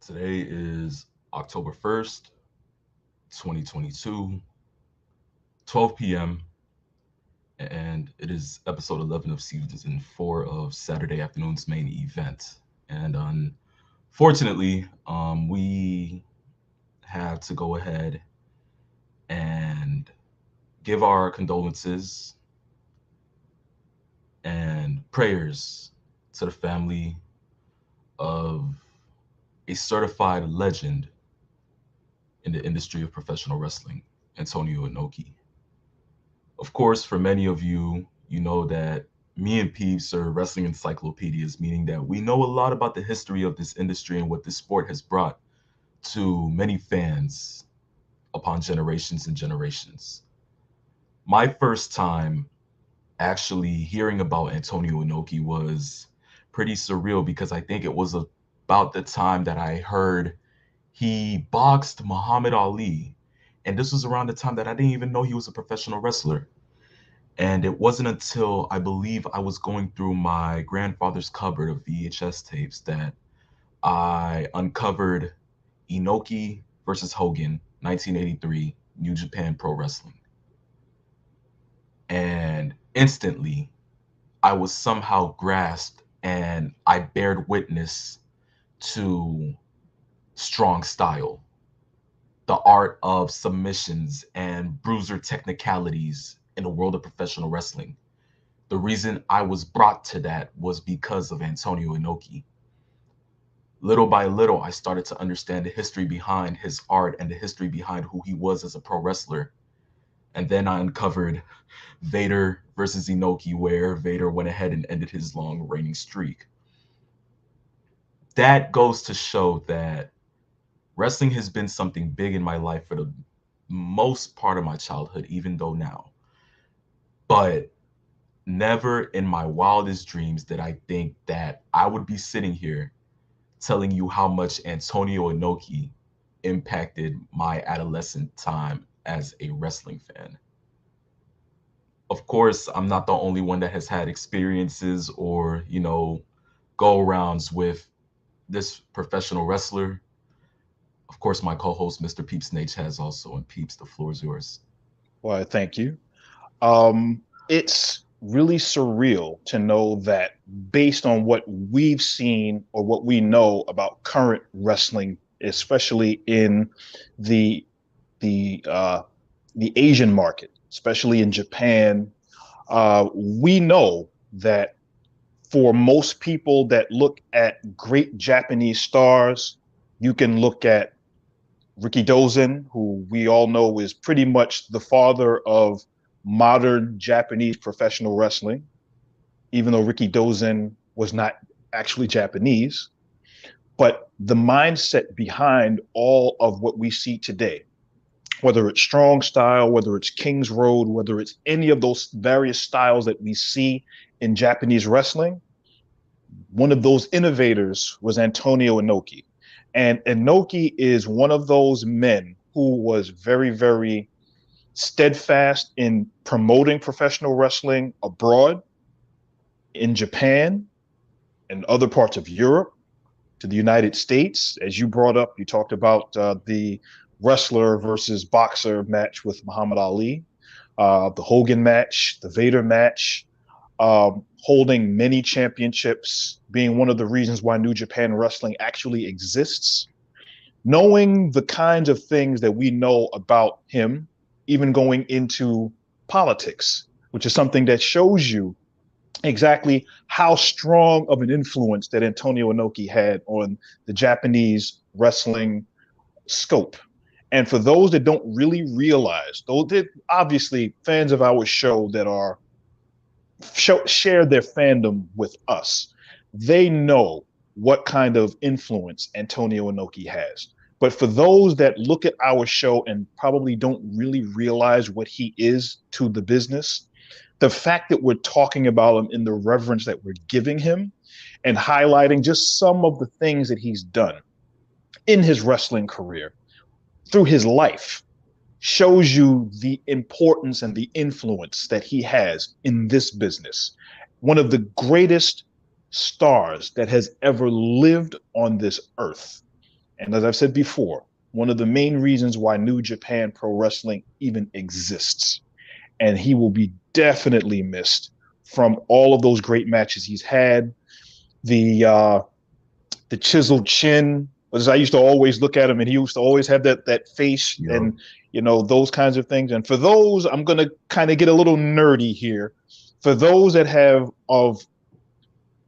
Today is October 1st, 2022, 12 p.m., and it is episode 11 of season 4 of Saturday Afternoon's main event. And unfortunately, we have to go ahead and give our condolences and prayers to the family of a certified legend in the industry of professional wrestling, Antonio Inoki. Of course, for many of you, you know that me and Peeps are wrestling encyclopedias, meaning that we know a lot about the history of this industry and what this sport has brought to many fans upon generations and generations. My first time actually hearing about Antonio Inoki was pretty surreal because I think it was about the time that I heard he boxed Muhammad Ali. And this was around the time that I didn't even know he was a professional wrestler. And it wasn't until I believe I was going through my grandfather's cupboard of VHS tapes that I uncovered Inoki versus Hogan, 1983, New Japan Pro Wrestling. And instantly, I was somehow grasped and I bared witness to strong style, the art of submissions and bruiser technicalities in the world of professional wrestling. The reason I was brought to that was because of Antonio Inoki. Little by little, I started to understand the history behind his art and the history behind who he was as a pro wrestler. And then I uncovered Vader versus Inoki, where Vader went ahead and ended his long reigning streak. That goes to show that wrestling has been something big in my life for the most part of my childhood, even though now. But never in my wildest dreams did I think that I would be sitting here telling you how much Antonio Inoki impacted my adolescent time as a wrestling fan. Of course, I'm not the only one that has had experiences or, go arounds with this professional wrestler. Of course, my co-host, Mr. Peeps Nate, has also, and Peeps, the floor is yours. Well, thank you. It's really surreal to know that based on what we've seen or what we know about current wrestling, especially in the the uh, the Asian market, especially in Japan, we know that for most people that look at great Japanese stars, you can look at Ricky Dozen, who we all know is pretty much the father of modern Japanese professional wrestling, even though Ricky Dozen was not actually Japanese. But the mindset behind all of what we see today, whether it's strong style, whether it's King's Road, whether it's any of those various styles that we see in Japanese wrestling, one of those innovators was Antonio Inoki. And Inoki is one of those men who was very, very steadfast in promoting professional wrestling abroad, in Japan, and other parts of Europe, to the United States. As you brought up, you talked about the wrestler versus boxer match with Muhammad Ali, the Hogan match, the Vader match, holding many championships, being one of the reasons why New Japan Wrestling actually exists. Knowing the kinds of things that we know about him, even going into politics, which is something that shows you exactly how strong of an influence that Antonio Inoki had on the Japanese wrestling scope. And for those that don't really realize, though that obviously fans of our show that are share their fandom with us, they know what kind of influence Antonio Inoki has. But for those that look at our show and probably don't really realize what he is to the business, the fact that we're talking about him in the reverence that we're giving him and highlighting just some of the things that he's done in his wrestling career through his life shows you the importance and the influence that he has in this business. One of the greatest stars that has ever lived on this earth. And as I've said before, one of the main reasons why New Japan Pro Wrestling even exists. And he will be definitely missed from all of those great matches he's had. The chiseled chin, as I used to always look at him, and he used to always have that face, Yep. and those kinds of things. And for those, I'm gonna kind of get a little nerdy here. For those that have of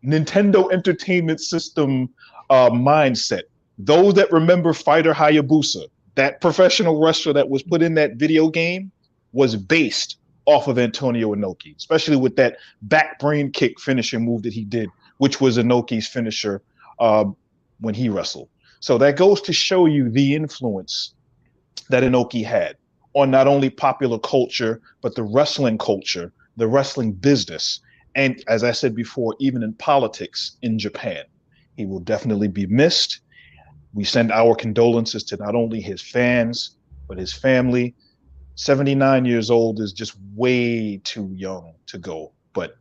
Nintendo Entertainment System mindset, those that remember Fighter Hayabusa, that professional wrestler that was put in that video game, was based off of Antonio Inoki, especially with that back brain kick finisher move that he did, which was Inoki's finisher when he wrestled. So that goes to show you the influence that Inoki had on not only popular culture, but the wrestling culture, the wrestling business, and as I said before, even in politics in Japan. He will definitely be missed. We send our condolences to not only his fans, but his family. 79 years old is just way too young to go. But,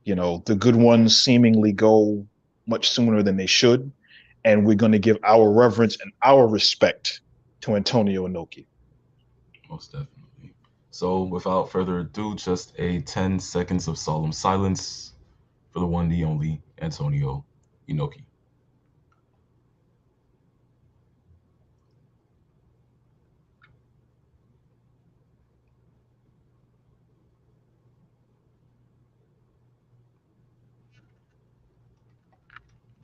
the good ones seemingly go much sooner than they should. And we're going to give our reverence and our respect to Antonio Inoki. Most definitely. So without further ado, just a 10 seconds of solemn silence for the one, the only Antonio Inoki.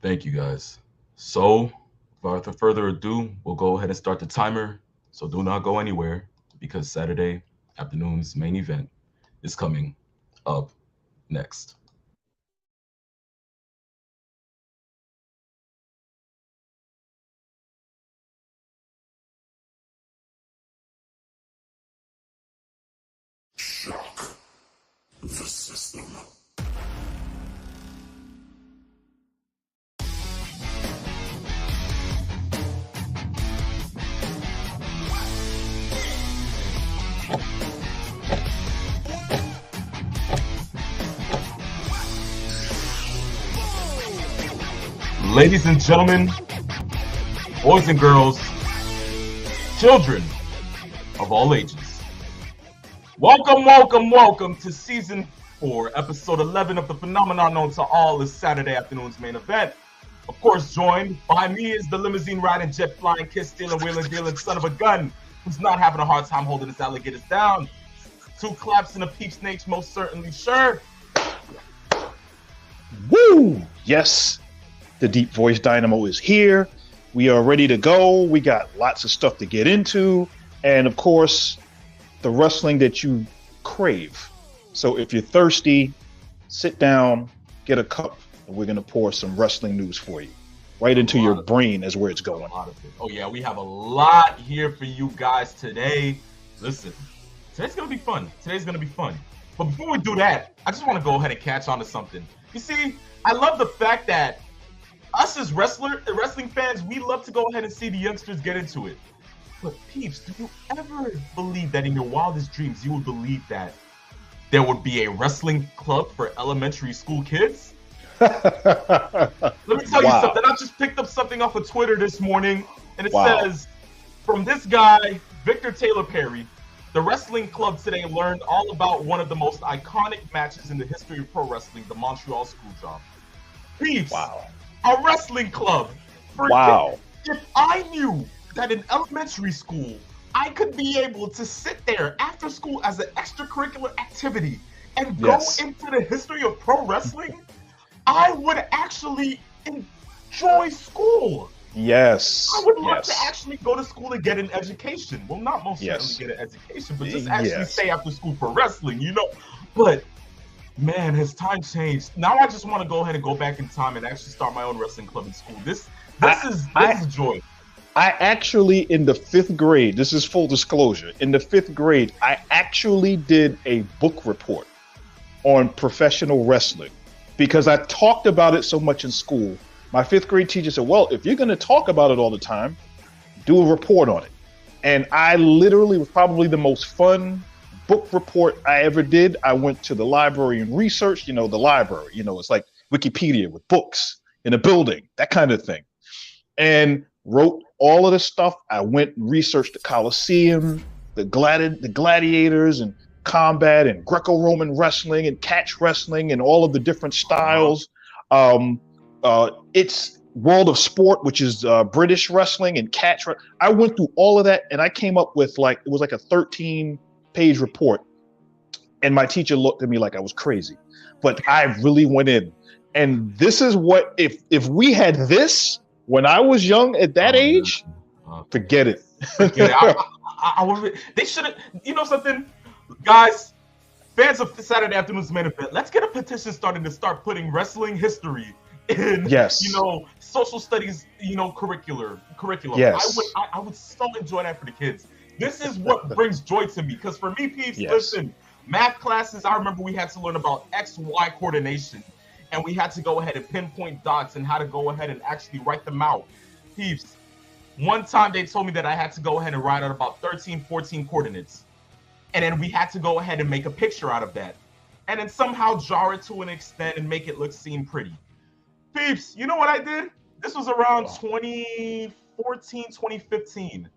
Thank you, guys. So without further ado, we'll go ahead and start the timer. So do not go anywhere because Saturday afternoon's main event is coming up next. Shock the system. Ladies and gentlemen, boys and girls, children of all ages, welcome to season 4, episode 11 of the phenomenon known to all as Saturday afternoon's main event. Of course, joined by me is the limousine riding, jet flying, kiss stealing, wheeling dealing son of a gun who's not having a hard time holding his alligators down. 2 claps and a peep snake's most certainly sure. Woo! Yes, the deep voice dynamo is here. We are ready to go. We got lots of stuff to get into. And of course, the wrestling that you crave. So if you're thirsty, sit down, get a cup, and we're going to pour some wrestling news for you. Right into your brain is where it's going. Oh yeah, we have a lot here for you guys today. Listen, today's going to be fun. But before we do that, I just want to go ahead and catch on to something. You see, I love the fact that us as wrestling fans, we love to go ahead and see the youngsters get into it. But peeps, do you ever believe that in your wildest dreams you would believe that there would be a wrestling club for elementary school kids? Let me tell you something. I just picked up something off of Twitter this morning, and it says, from this guy, Victor Taylor Perry, the wrestling club today learned all about one of the most iconic matches in the history of pro wrestling, the Montreal Screwjob. Peeps, a wrestling club. If I knew that in elementary school, I could be able to sit there after school as an extracurricular activity and go into the history of pro wrestling, I would actually enjoy school. Yes. I would love to actually go to school and get an education. Well, not most certainly get an education, but just actually stay after school for wrestling, But man, has time changed? Now I just want to go ahead and go back in time and actually start my own wrestling club in school. This is joy. I actually, in the 5th grade, this is full disclosure, in the 5th grade, I actually did a book report on professional wrestling because I talked about it so much in school. My 5th grade teacher said, well, if you're going to talk about it all the time, do a report on it. And I literally was probably the most fun book report I ever did. I went to the library and researched, the library, it's like Wikipedia with books in a building, that kind of thing. And wrote all of the stuff. I went and researched the Coliseum, the gladiators, and combat, and Greco-Roman wrestling, and catch wrestling, and all of the different styles. It's World of Sport, which is British wrestling and catch. I went through all of that, and I came up with it was like a 13-page report. And my teacher looked at me like I was crazy, but I really went in. And this is what, if we had this when I was young at that age, forget it. Forget it. They should have, you know something, guys, fans of Saturday Afternoon's Main Event, let's get a petition started to start putting wrestling history in, social studies, curriculum. Yes. I would so enjoy that for the kids. This is what brings joy to me, because for me, peeps, listen, math classes, I remember we had to learn about X-Y coordination, and we had to go ahead and pinpoint dots and how to go ahead and actually write them out. Peeps, one time they told me that I had to go ahead and write out about 13, 14 coordinates. And then we had to go ahead and make a picture out of that. And then somehow jar it to an extent and make it seem pretty. Peeps, you know what I did? This was around 2014, 2015.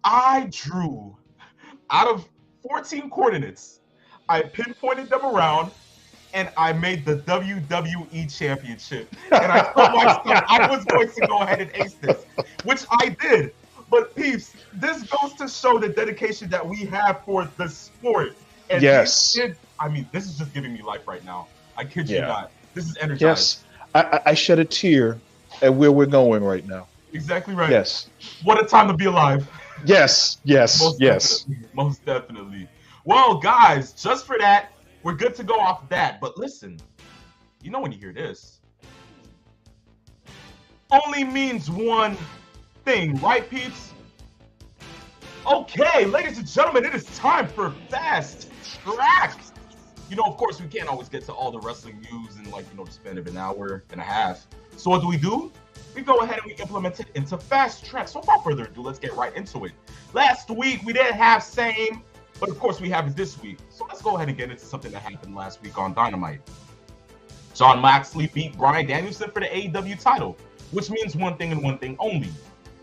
I drew out of 14 coordinates. I pinpointed them around, and I made the WWE Championship. And I told myself I was going to go ahead and ace this, which I did. But peeps, this goes to show the dedication that we have for the sport. And this is just giving me life right now. I kid you not. This is energizing. Yes, I shed a tear at where we're going right now. Exactly right. Yes. What a time to be alive. Yes. Most definitely. Well, guys, just for that, we're good to go off that. But listen, when you hear this, only means one thing, right, peeps? Okay, ladies and gentlemen, it is time for Fast Track. Of course, we can't always get to all the wrestling news in the span of an hour and a half. So what do? We go ahead and we implement it into Fast Track. So without further ado, let's get right into it. Last week, we didn't have same, but of course we have it this week. So let's go ahead and get into something that happened last week on Dynamite. Jon Moxley beat Bryan Danielson for the AEW title, which means one thing and one thing only.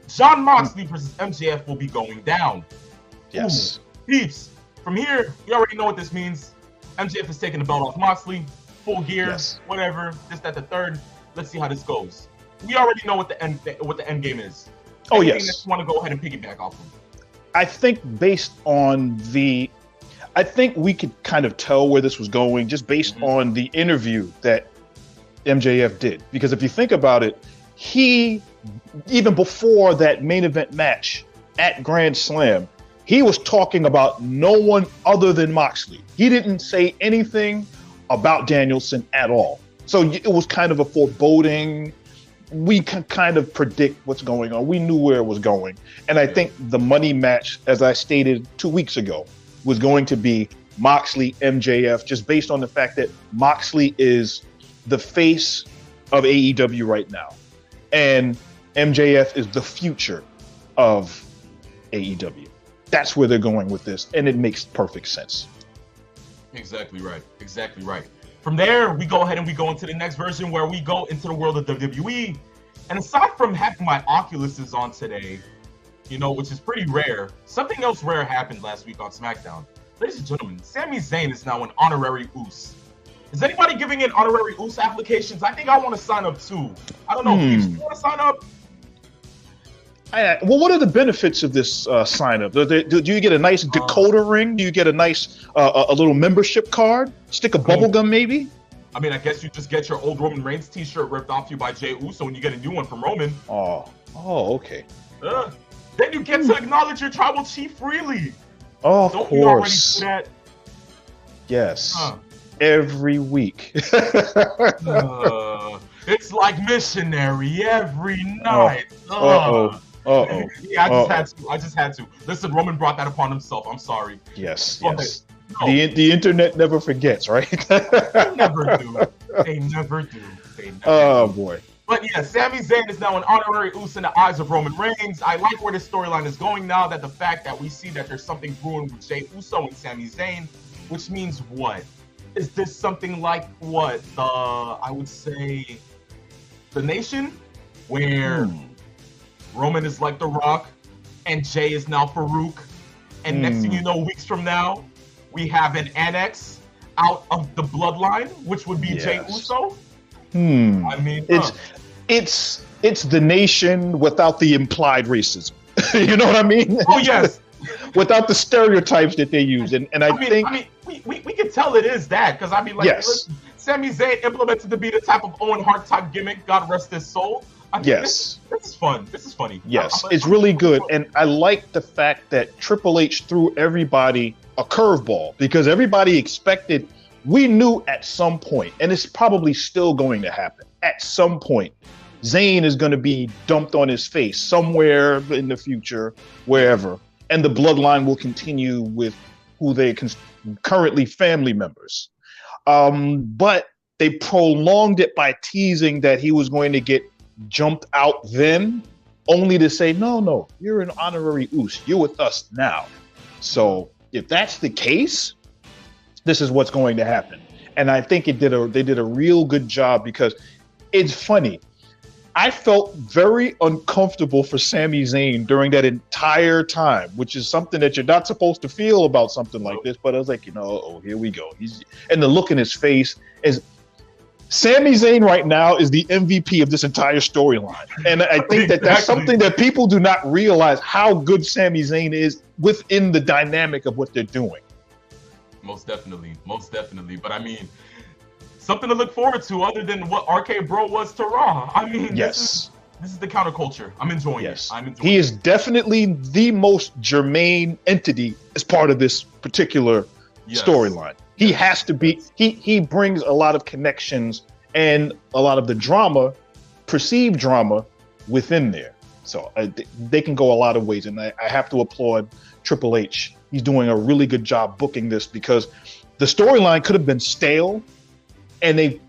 Jon Moxley versus MJF will be going down. Yes. Peeps, from here, you already know what this means. MJF is taking the belt off Moxley, full gear, whatever, this, that, the third. Let's see how this goes. We already know what the end game is. Anything that you want to go ahead and piggyback off of? I think I think we could kind of tell where this was going just based on the interview that MJF did. Because if you think about it, he, even before that main event match at Grand Slam, he was talking about no one other than Moxley. He didn't say anything about Danielson at all. So it was kind of a foreboding. We can kind of predict what's going on. We knew where it was going. And I think the money match, as I stated 2 weeks ago, was going to be Moxley MJF, just based on the fact that Moxley is the face of AEW right now. And MJF is the future of AEW. That's where they're going with this, and it makes perfect sense. Exactly right. From there, we go ahead and we go into the next version where we go into the world of WWE. And aside from having my Oculuses on today, which is pretty rare, something else rare happened last week on SmackDown. Ladies and gentlemen, Sami Zayn is now an honorary Uce. Is anybody giving in honorary Uce applications? I think I want to sign up too. I don't know. Do you want to sign up? Well, what are the benefits of this sign up? Do you get a nice decoder ring? Do you get a nice a little membership card? Stick a bubble gum maybe? I mean, I guess you just get your old Roman Reigns t-shirt ripped off you by Jey Uso when you get a new one from Roman. Oh, okay. Then you get to acknowledge your tribal chief freely. Oh, of course. Don't you already do that? Yes. Every week. It's like missionary every night. Yeah, I just had to. Listen, Roman brought that upon himself. I'm sorry. Yes. No. The internet never forgets, right? They never do. Oh boy. But yeah, Sami Zayn is now an honorary Uce in the eyes of Roman Reigns. I like where this storyline is going now, that the fact that we see that there's something brewing with Jey Uso and Sami Zayn, which means what? Is this something like what? I would say the Nation, where Roman is like The Rock, and Jay is now Farouk. And next thing you know, weeks from now, we have an annex out of the bloodline, which would be Jay Uso. I mean, it's the nation without the implied racism. You know what I mean? Oh yes. Without the stereotypes that they use, and I think we can tell it is that, because I mean, like, listen, Sami Zayn implemented to be the type of Owen Hart type gimmick. God rest his soul. I mean, this is fun. This is funny. Yes, it's really good, and I like the fact that Triple H threw everybody a curveball, because everybody expected. We knew at some point, and it's probably still going to happen. At some point, Zayn is going to be dumped on his face somewhere in the future, wherever. And the bloodline will continue with who they currently family members. But they prolonged it by teasing that he was going to get jumped out then, only to say, no, you're an honorary Us. You're with us now. So if that's the case, this is what's going to happen. And I think they did a real good job, because it's funny. I felt very uncomfortable for Sami Zayn during that entire time, which is something that you're not supposed to feel about something like this. But I was like, here we go. And the look in his face is Sami Zayn right now is the MVP of this entire storyline. And I think that that's something that people do not realize, how good Sami Zayn is within the dynamic of what they're doing. Most definitely. But I mean, something to look forward to other than what RK Bro was to Raw. I mean, this is the counterculture. I'm enjoying it. He is definitely the most germane entity as part of this particular storyline. He has to be. He brings a lot of connections and a lot of the drama, perceived drama, within there. So they can go a lot of ways, and I have to applaud Triple H. He's doing a really good job booking this, because the storyline could have been stale, and they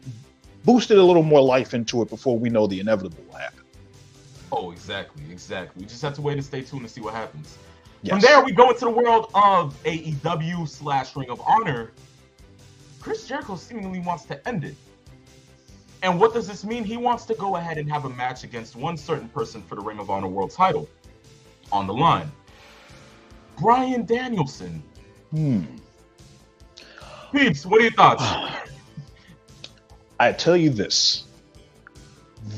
boosted a little more life into it before we know the inevitable will happen. Oh, exactly. We just have to wait and stay tuned to see what happens. Yes. From there, we go into the world of AEW / Ring of Honor. Chris Jericho seemingly wants to end it. And what does this mean? He wants to go ahead and have a match against one certain person for the Ring of Honor World title on the line. Bryan Danielson. Peeps, what are your thoughts? I tell you this,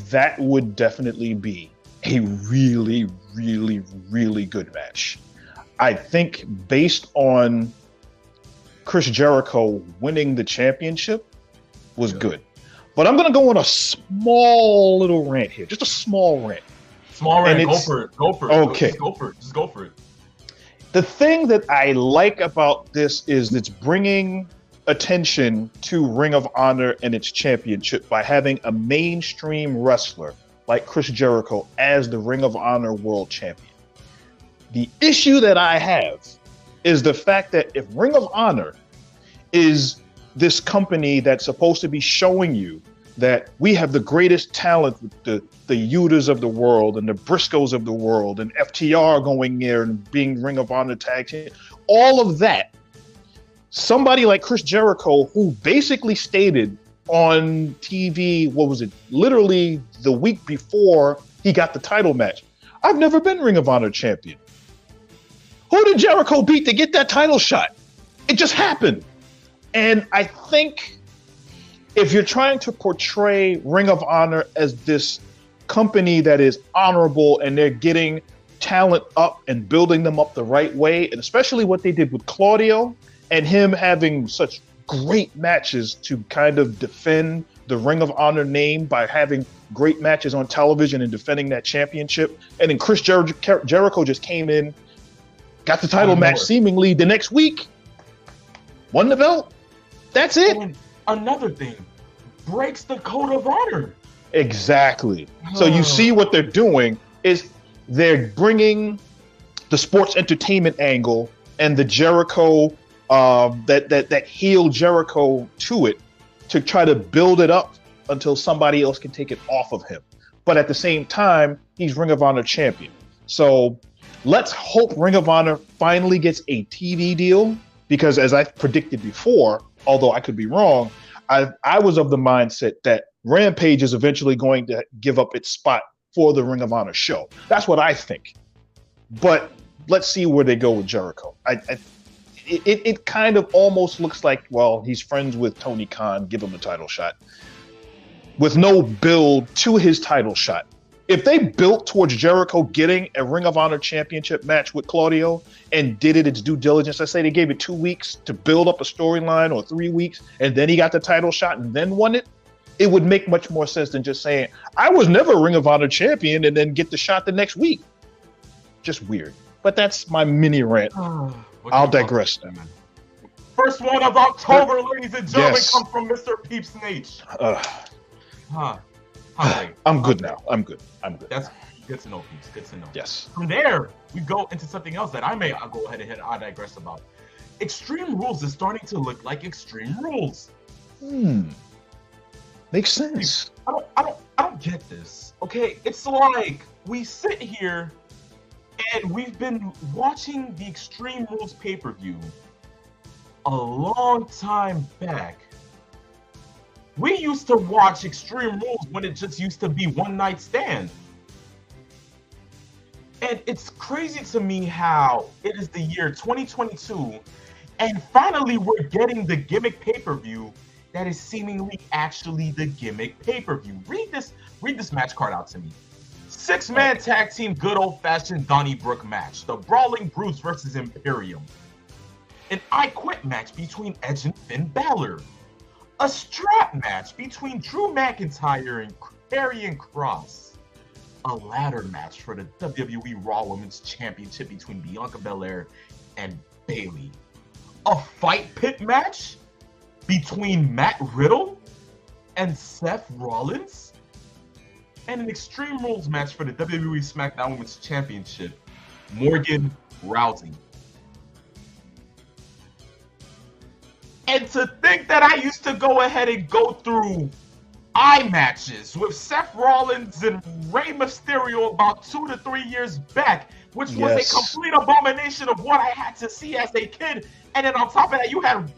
that would definitely be a really, really, really good match. I think based on Chris Jericho winning the championship was good. But I'm going to go on a small little rant here, just a small rant. Small rant, go for it. Okay. Just go for it. The thing that I like about this is it's bringing attention to Ring of Honor and its championship by having a mainstream wrestler like Chris Jericho as the Ring of Honor World Champion. The issue that I have is the fact that if Ring of Honor is this company that's supposed to be showing you that we have the greatest talent with the Yutas of the world and the Briscoes of the world and FTR going there and being Ring of Honor tag team, all of that, somebody like Chris Jericho, who basically stated on TV, what was it, literally the week before he got the title match, I've never been Ring of Honor champion. Who did Jericho beat to get that title shot? It just happened. And I think if you're trying to portray Ring of Honor as this company that is honorable and they're getting talent up and building them up the right way, and especially what they did with Claudio and him having such great matches to kind of defend the Ring of Honor name by having great matches on television and defending that championship. And then Chris Jericho just came in, got the title match seemingly the next week, won the belt. That's it. And another thing, breaks the code of honor. Exactly. So you see what they're doing is they're bringing the sports entertainment angle and the Jericho, that heel Jericho to it, to try to build it up until somebody else can take it off of him. But at the same time, he's Ring of Honor champion. So let's hope Ring of Honor finally gets a TV deal, because as I predicted before, although I could be wrong, I was of the mindset that Rampage is eventually going to give up its spot for the Ring of Honor show. That's what I think. But let's see where they go with Jericho. It kind of almost looks like, well, he's friends with Tony Khan, give him the title shot, with no build to his title shot. If they built towards Jericho getting a Ring of Honor championship match with Claudio and did it its due diligence, let's say they gave it 2 weeks to build up a storyline or 3 weeks, and then he got the title shot and then won it, it would make much more sense than just saying, I was never a Ring of Honor champion and then get the shot the next week. Just weird. But that's my mini rant. I'll digress now. First one of October, ladies and gentlemen, comes from Mr. Peeps Nate. I'm good now. I'm good. That's good to know, Peeps. Good to know. Yes. From there, we go into something else that I'll go ahead and I digress about. Extreme Rules is starting to look like Extreme Rules. Makes sense. I don't get this. Okay, it's like we sit here and we've been watching the Extreme Rules pay-per-view a long time back. We used to watch Extreme Rules when it just used to be one night stand. And it's crazy to me how it is the year 2022 and finally we're getting the gimmick pay-per-view that is seemingly actually the gimmick pay-per-view. Read this match card out to me. 6-man tag team good old-fashioned Donnybrook match. The Brawling Brutes versus Imperium. An I Quit match between Edge and Finn Balor. A strap match between Drew McIntyre and Karrion Kross. A ladder match for the WWE Raw Women's Championship between Bianca Belair and Bayley. A fight pit match between Matt Riddle and Seth Rollins. And an Extreme Rules match for the WWE SmackDown Women's Championship, Morgan Rousey. And to think that I used to go ahead and go through matches with Seth Rollins and Rey Mysterio about 2 to 3 years back, which was a complete abomination of what I had to see as a kid. And then on top of that, you had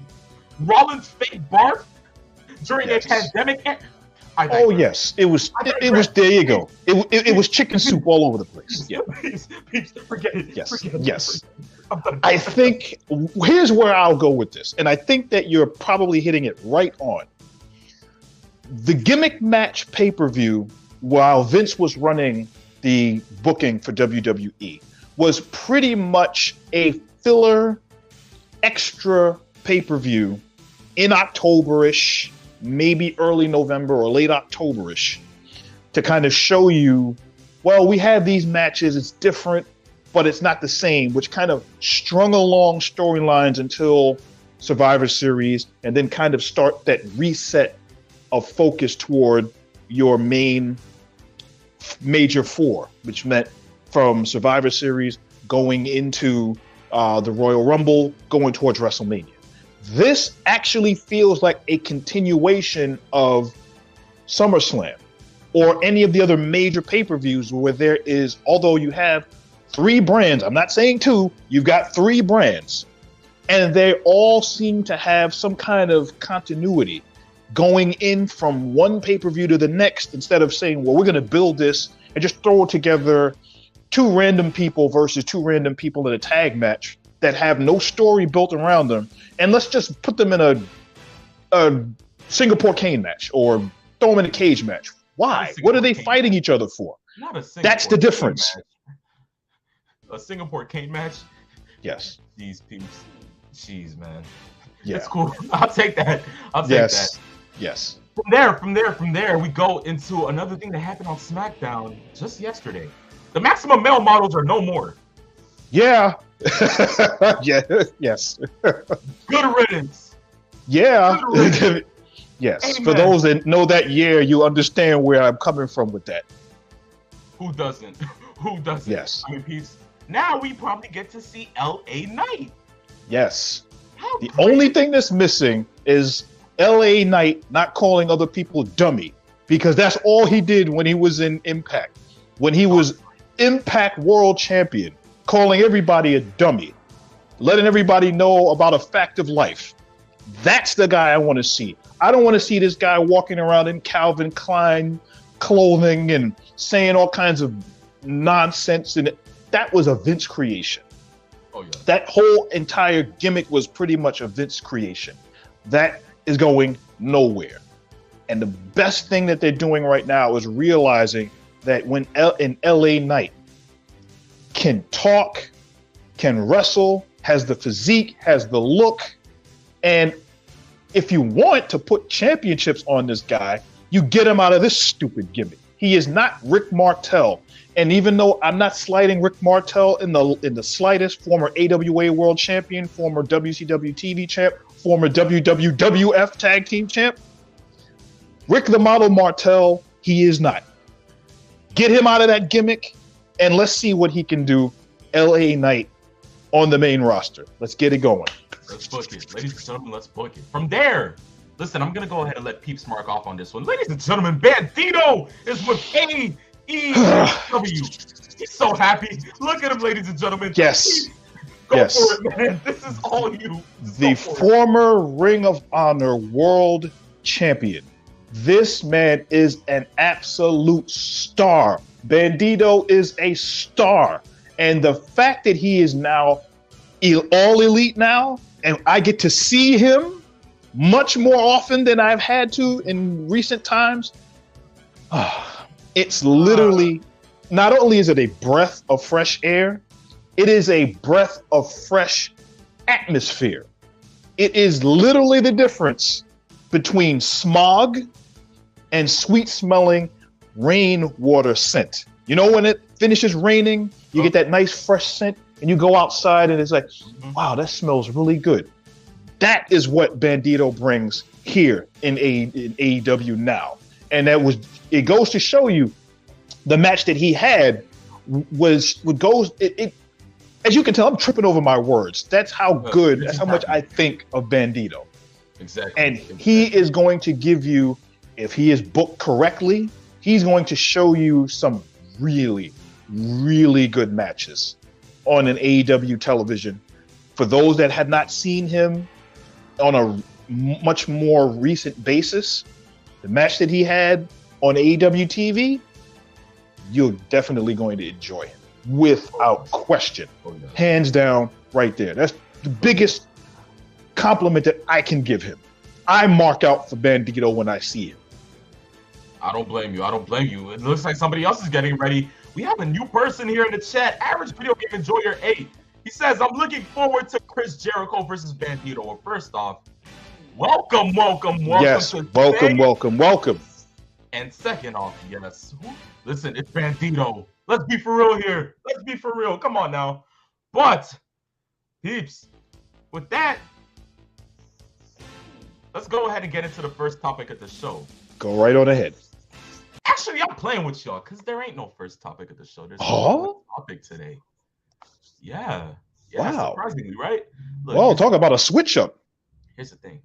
Rollins fake barf during a pandemic. Oh yes, it was. There you go. It was chicken soup all over the place. Yeah, please, forget it. Yes, yes. I think here's where I'll go with this, and I think that you're probably hitting it right on. The gimmick match pay-per-view, while Vince was running the booking for WWE, was pretty much a filler, extra pay-per-view in October-ish. Maybe early November or late October-ish, to kind of show you, well, we have these matches, it's different, but it's not the same, which kind of strung along storylines until Survivor Series, and then kind of start that reset of focus toward your main major four, which meant from Survivor Series going into the Royal Rumble, going towards WrestleMania. This actually feels like a continuation of SummerSlam or any of the other major pay-per-views where there is, although you have 3 brands, I'm not saying 2, you've got 3 brands, and they all seem to have some kind of continuity going in from one pay-per-view to the next, instead of saying, well, we're going to build this and just throw together 2 random people versus 2 random people in a tag match that have no story built around them, and let's just put them in a Singapore cane match or throw them in a cage match. Why? What are they fighting each other for? That's the difference. A Singapore cane match? Yes. These peeps. Jeez, man. Yeah. It's cool. I'll take that. That. Yes. From there, we go into another thing that happened on SmackDown just yesterday. The Maximum Male Models are no more. Yeah. Yeah. Yes. Good riddance. Yeah. Good riddance. Yes. Amen. For those that know that year, you understand where I'm coming from with that. Who doesn't? Who doesn't? Yes. I mean, peace. Now we probably get to see LA Knight. Yes. The only thing that's missing is LA Knight not calling other people dummy, because that's all he did when he was in Impact. When he was Impact World Champion, calling everybody a dummy, letting everybody know about a fact of life. That's the guy I want to see. I don't want to see this guy walking around in Calvin Klein clothing and saying all kinds of nonsense, and that was a Vince creation. Oh yeah. That whole entire gimmick was pretty much a Vince creation. That is going nowhere. And the best thing that they're doing right now is realizing that when in LA Knight can talk, can wrestle, has the physique, has the look, and if you want to put championships on this guy, you get him out of this stupid gimmick. He is not Rick Martel. And even though I'm not slighting Rick Martel in the slightest, former AWA World Champion, former WCW TV champ, former WWF Tag Team champ, Rick the Model Martel, he is not. Get him out of that gimmick, and let's see what he can do LA Knight on the main roster. Let's get it going. Let's book it. Ladies and gentlemen, let's book it. From there, listen, I'm going to go ahead and let Peeps mark off on this one. Ladies and gentlemen, Bandito is with AEW. He's so happy. Look at him, ladies and gentlemen. Yes. Go for it, man. This is all you. The former Ring of Honor World Champion. This man is an absolute star. Bandito is a star. And the fact that he is now all elite now, and I get to see him much more often than I've had to in recent times, it's literally, not only is it a breath of fresh air, it is a breath of fresh atmosphere. It is literally the difference between smog and sweet-smelling rainwater scent. You know, when it finishes raining, you get that nice fresh scent, and you go outside and it's like, wow, that smells really good. That is what Bandito brings here in AEW now. And it goes to show you the match that he had as you can tell, I'm tripping over my words. That's how good, that's how much I think of Bandito. Exactly. And he is going to give you, if he is booked correctly, he's going to show you some really, really good matches on an AEW television. For those that had not seen him on a much more recent basis, the match that he had on AEW TV, you're definitely going to enjoy him without question. Hands down, right there. That's the biggest compliment that I can give him. I mark out for Bandito when I see him. I don't blame you. I don't blame you. It looks like somebody else is getting ready. We have a new person here in the chat. Average Video Game Enjoyer 8. He says, I'm looking forward to Chris Jericho versus Bandito. Well, first off, welcome. Yes, to welcome. And second off, yes. Listen, it's Bandito. Let's be for real here. Let's be for real. Come on now. But, peeps, with that, let's go ahead and get into the first topic of the show. Go right on ahead. Actually, I'm playing with y'all because there ain't no first topic of the show. There's no first topic today. Yeah. Wow. Surprisingly, right? Look, well, talk about a switch up. Here's the thing.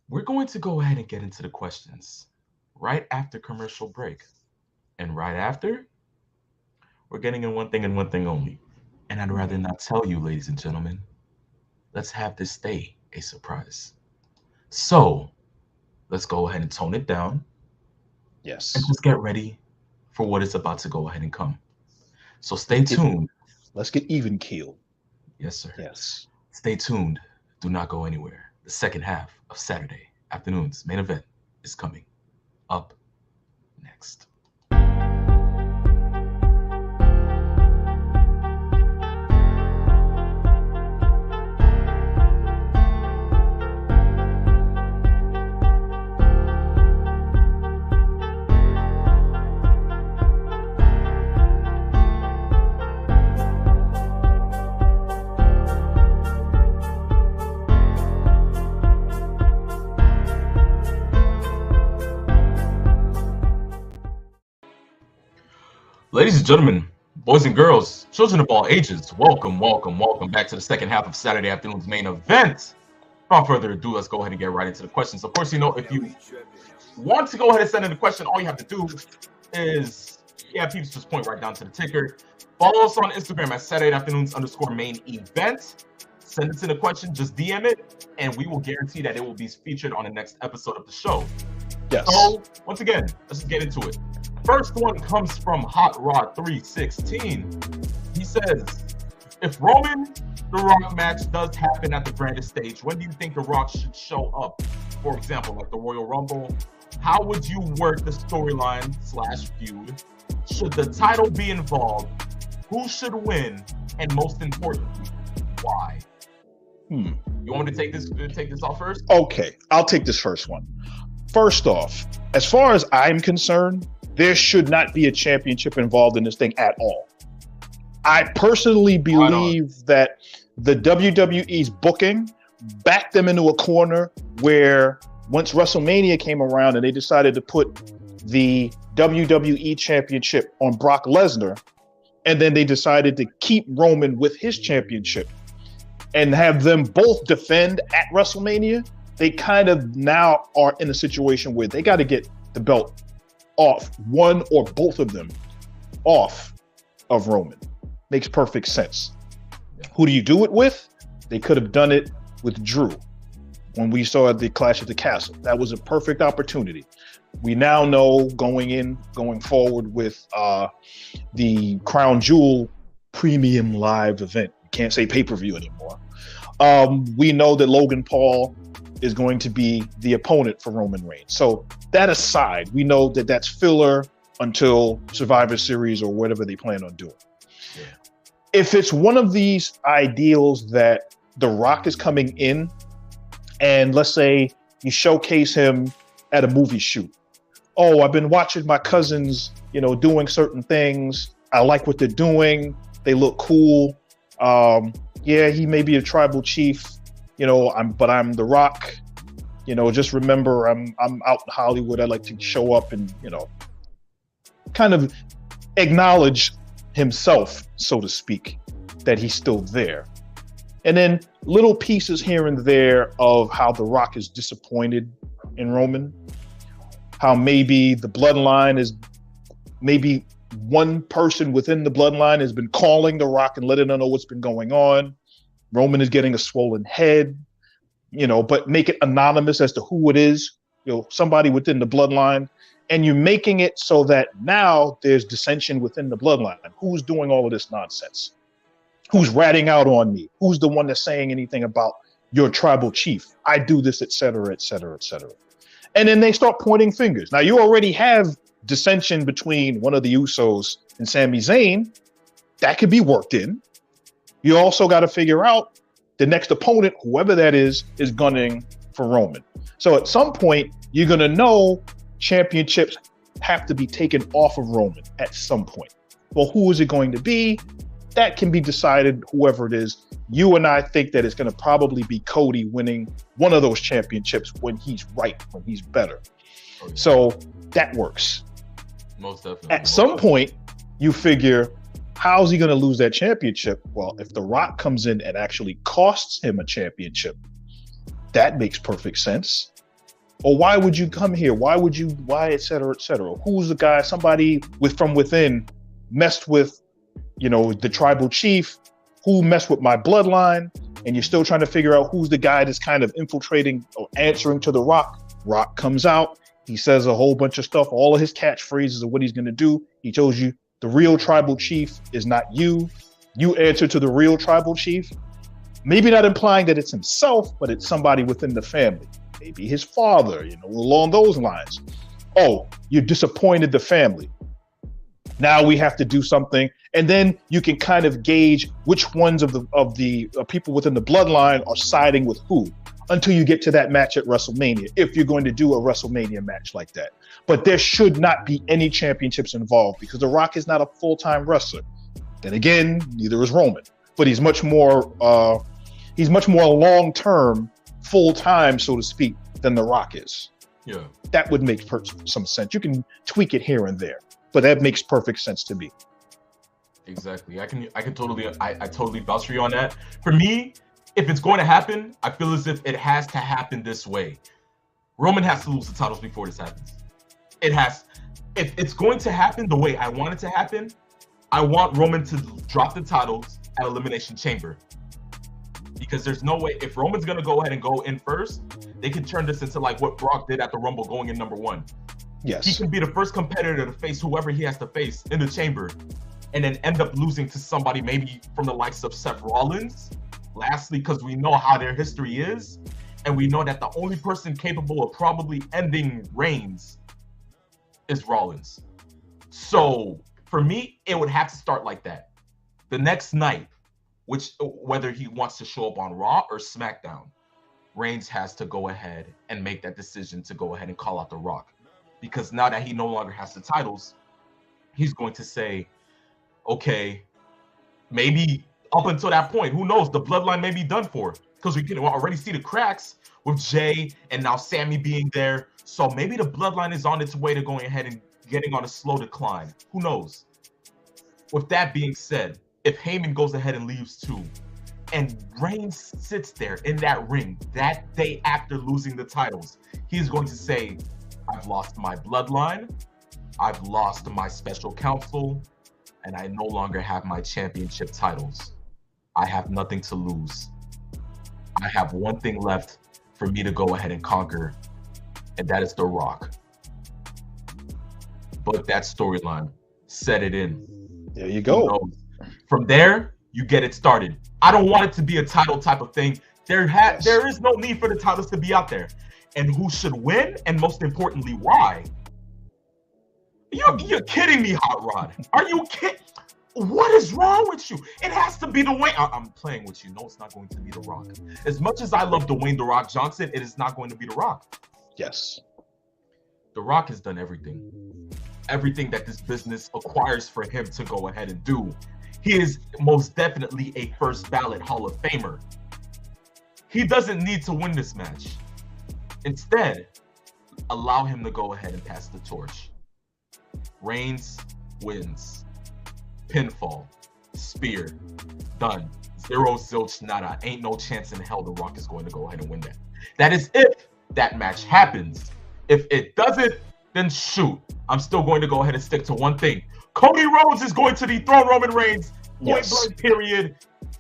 We're going to go ahead and get into the questions right after commercial break. And right after, we're getting in one thing and one thing only. And I'd rather not tell you, ladies and gentlemen. Let's have this stay a surprise. So, let's go ahead and tone it down. Yes. And just get ready for what is about to go ahead and come. So stay tuned. Let's get even keeled. Yes, sir. Yes. Stay tuned. Do not go anywhere. The second half of Saturday afternoon's main event is coming up next. Ladies and gentlemen, boys and girls, children of all ages, welcome back to the second half of Saturday afternoon's main event. Without further ado, let's go ahead and get right into the questions. Of course, you know, if you want to go ahead and send in a question, all you have to do is, peeps, just point right down to the ticker. Follow us on Instagram at Saturday_main event. Send us in a question, just DM it, and we will guarantee that it will be featured on the next episode of the show. Yes. So once again, let's get into it. First one comes from Hot Rod 316. He says, if Roman The Rock match does happen at the grandest stage, when do you think The Rock should show up? For example, like the Royal Rumble. How would you work the storyline / feud? Should the title be involved? Who should win? And most importantly, why? You want me to take this off first? Okay, I'll take this first one. First off, as far as I'm concerned, there should not be a championship involved in this thing at all. I personally believe that the WWE's booking backed them into a corner where once WrestleMania came around and they decided to put the WWE championship on Brock Lesnar, and then they decided to keep Roman with his championship and have them both defend at WrestleMania, they kind of now are in a situation where they got to get the belt off, one or both of them off of Roman. Makes perfect sense. Who do you do it with? They could have done it with Drew when we saw the Clash at the Castle. That was a perfect opportunity. We now know going forward with the Crown Jewel premium live event. You can't say pay-per-view anymore. We know that Logan Paul is going to be the opponent for Roman Reigns. So that aside, we know that that's filler until Survivor Series or whatever they plan on doing. Yeah. If it's one of these ideals that The Rock is coming in, and let's say you showcase him at a movie shoot. Oh, I've been watching my cousins, doing certain things. I like what they're doing. They look cool. Yeah, he may be a tribal chief, but I'm The Rock. Just remember, I'm out in Hollywood. I like to show up and, kind of acknowledge himself, so to speak, that he's still there. And then little pieces here and there of how The Rock is disappointed in Roman, how maybe the bloodline is, maybe one person within the bloodline has been calling The Rock and letting them know what's been going on. Roman is getting a swollen head, but make it anonymous as to who it is, somebody within the bloodline. And you're making it so that now there's dissension within the bloodline. Who's doing all of this nonsense? Who's ratting out on me? Who's the one that's saying anything about your tribal chief? I do this, et cetera, et cetera, et cetera. And then they start pointing fingers. Now you already have dissension between one of the Usos and Sami Zayn. That could be worked in. You also got to figure out the next opponent, whoever that is gunning for Roman. So at some point, you're going to know championships have to be taken off of Roman at some point. Well, who is it going to be? That can be decided, whoever it is. You and I think that it's going to probably be Cody winning one of those championships when he's right, when he's better. Oh, yeah. So that works. Most definitely. At some point, you figure, how's he going to lose that championship? Well, if The Rock comes in and actually costs him a championship, that makes perfect sense. Or why would you come here? Why, et cetera, et cetera? Who's the guy, somebody from within messed with, the tribal chief, who messed with my bloodline, and you're still trying to figure out who's the guy that's kind of infiltrating or answering to The Rock. Rock comes out, he says a whole bunch of stuff, all of his catchphrases of what he's going to do. He tells you the real tribal chief is not you. You answer to the real tribal chief. Maybe not implying that it's himself, but it's somebody within the family. Maybe his father, along those lines. Oh, you disappointed the family. Now we have to do something. And then you can kind of gauge which ones of the people within the bloodline are siding with who until you get to that match at WrestleMania, if you're going to do a WrestleMania match like that. But there should not be any championships involved because The Rock is not a full-time wrestler. Then again, neither is Roman, but he's much more long-term, full-time, so to speak, than The Rock is. Yeah. That would make some sense. You can tweak it here and there, but that makes perfect sense to me. Exactly. I totally vouch for you on that. For me, if it's going to happen, I feel as if it has to happen this way. Roman has to lose the titles before this happens. It has. If it's going to happen the way I want it to happen, I want Roman to drop the titles at Elimination Chamber. because there's no way if Roman's gonna go ahead and go in first, they can turn this into like what Brock did at the Rumble, going in number 1. Yes. He can be the first competitor to face whoever he has to face in the chamber, and then end up losing to somebody maybe from the likes of Seth Rollins. Lastly, because we know how their history is, and we know that the only person capable of probably ending Reigns is Rollins. So for me, it would have to start like that. The next night, whether he wants to show up on Raw or SmackDown, Reigns has to go ahead and make that decision to go ahead and call out The Rock. Because now that he no longer has the titles, he's going to say, okay, maybe up until that point, who knows, the bloodline may be done for. Because we can already see the cracks with Jay and now Sammy being there. So maybe the bloodline is on its way to going ahead and getting on a slow decline. Who knows? With that being said, if Heyman goes ahead and leaves too, and Reigns sits there in that ring that day after losing the titles, he's going to say, I've lost my bloodline, I've lost my special counsel, and I no longer have my championship titles. I have nothing to lose. I have one thing left for me to go ahead and conquer, and that is The Rock. Book that storyline. Set it in. There you go. From there, you get it started. I don't want it to be a title type of thing. There is no need for the titles to be out there. And who should win, and most importantly, why? You're kidding me, Hot Rod. Are you kidding? What is wrong with you? It has to be Dwayne. I'm playing with you. No, it's not going to be The Rock. As much as I love Dwayne The Rock Johnson, it is not going to be The Rock. Yes. The Rock has done everything. Everything that this business acquires for him to go ahead and do. He is most definitely a first ballot Hall of Famer. He doesn't need to win this match. Instead, allow him to go ahead and pass the torch. Reigns wins. Pinfall. Spear. Done. Zero zilch nada. Ain't no chance in hell The Rock is going to go ahead and win that. That is if that match happens. If it doesn't, then shoot. I'm still going to go ahead and stick to one thing. Cody Rhodes is going to dethrone Roman Reigns. Point blank period.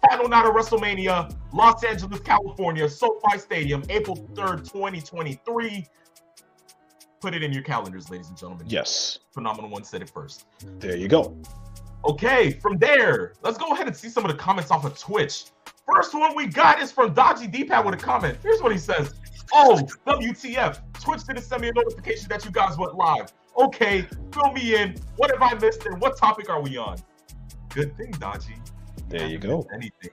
Final night of WrestleMania. Los Angeles, California. SoFi Stadium. April 3rd, 2023. Put it in your calendars, ladies and gentlemen. Yes. Phenomenal One said it first. There you go. Okay, from there, let's go ahead and see some of the comments off of Twitch. First one we got is from Dodgy D-Pad with a comment. Here's what he says. Oh, WTF. Twitch didn't send me a notification that you guys went live. Okay, fill me in. What have I missed and what topic are we on? Good thing, Dodgy. There you go. Anything.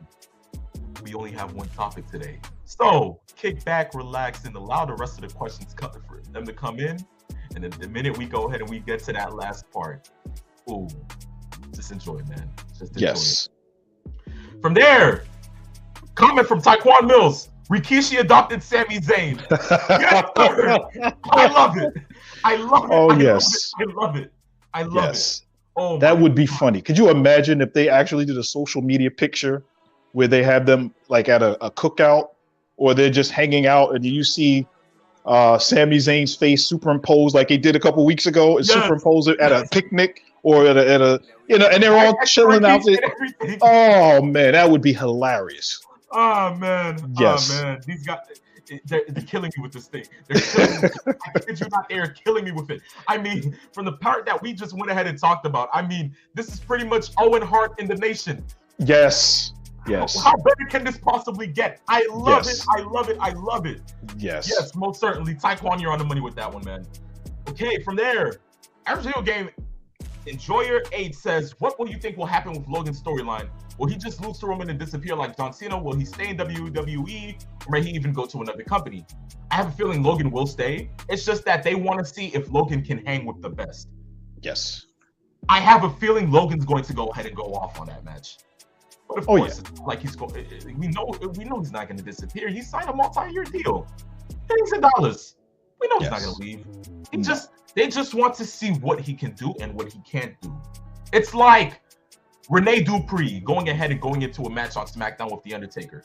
We only have one topic today. So, kick back, relax, and allow the rest of the questions for them to come in. And then the minute we go ahead and we get to that last part, ooh, just enjoy it, man. Just enjoy it. From there, comment from Taekwon Mills. Rikishi adopted Sami Zayn. Yes, sir. I love it. I love it. Oh, yes. I love it. I love it. Oh, that would be funny. Could you imagine if they actually did a social media picture where they have them like at a cookout, or they're just hanging out and you see Sami Zayn's face superimposed like they did a couple weeks ago, and superimpose it at a picnic or at a and they're all chilling out there. Oh man, that would be hilarious. Oh man. Yes. Oh man. These guys, they're killing me with this thing. They're killing me. I kid you not, they're killing me with it. I mean, from the part that we just went ahead and talked about, I mean, this is pretty much Owen Hart in the nation. Yes. Yes. How better can this possibly get? I love it. I love it. I love it. Yes. Yes, most certainly. Taekwon, you're on the money with that one, man. Okay, from there, Average Video Game Enjoyer 8 says, what will you think will happen with Logan's storyline? Will he just lose to Roman and disappear like John Cena? Will he stay in WWE? Or may he even go to another company? I have a feeling Logan will stay. It's just that they want to see if Logan can hang with the best. Yes. I have a feeling Logan's going to go ahead and go off on that match. But of course, it's like he's going. We know he's not going to disappear. He signed a multi-year deal. Millions of dollars. We know he's not going to leave. They just want to see what he can do and what he can't do. It's like Rene Dupree going ahead and going into a match on SmackDown with The Undertaker.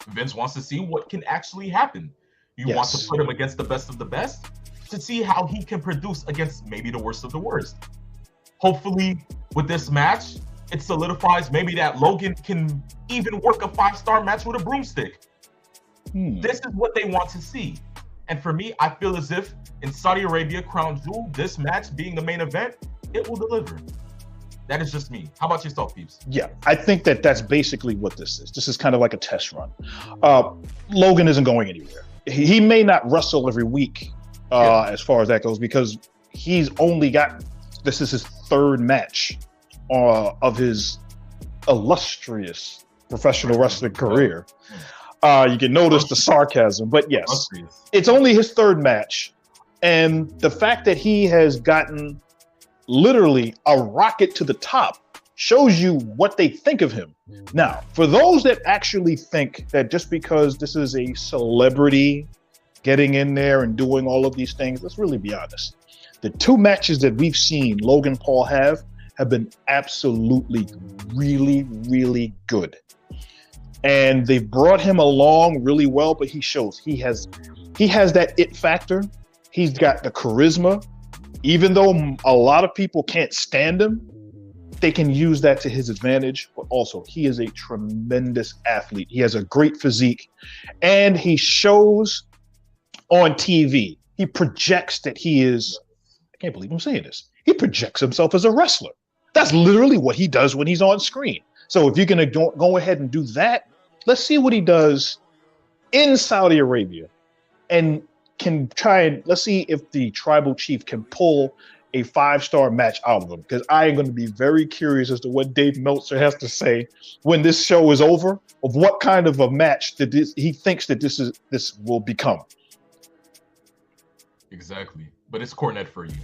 Vince wants to see what can actually happen. You want to put him against the best of the best to see how he can produce against maybe the worst of the worst. Hopefully, with this match, it solidifies maybe that Logan can even work a 5-star match with a broomstick. This is what they want to see. And for me, I feel as if in Saudi Arabia, Crown Jewel, this match being the main event, it will deliver. That is just me. How about yourself, Peeps? Yeah, I think that's basically what this is. This is kind of like a test run. Logan isn't going anywhere. He may not wrestle every week as far as that goes, because he's only got, this is his third match of his illustrious professional wrestling career. You can notice the sarcasm, but yes, it's only his third match. And the fact that he has gotten literally a rocket to the top shows you what they think of him. Now, for those that actually think that just because this is a celebrity getting in there and doing all of these things, let's really be honest. The two matches that we've seen Logan Paul have been absolutely really, really good. And they've brought him along really well, but he shows he has that it factor. He's got the charisma. Even though a lot of people can't stand him, they can use that to his advantage. But also, he is a tremendous athlete. He has a great physique, and he shows on TV. He projects that he is, I can't believe I'm saying this, he projects himself as a wrestler. That's literally what he does when he's on screen. So if you're going to go ahead and do that, let's see what he does in Saudi Arabia, and let's see if the tribal chief can pull a 5-star match out of him, because I am going to be very curious as to what Dave Meltzer has to say when this show is over, of what kind of a match that he thinks that this will become. Exactly, but it's Cornette for you.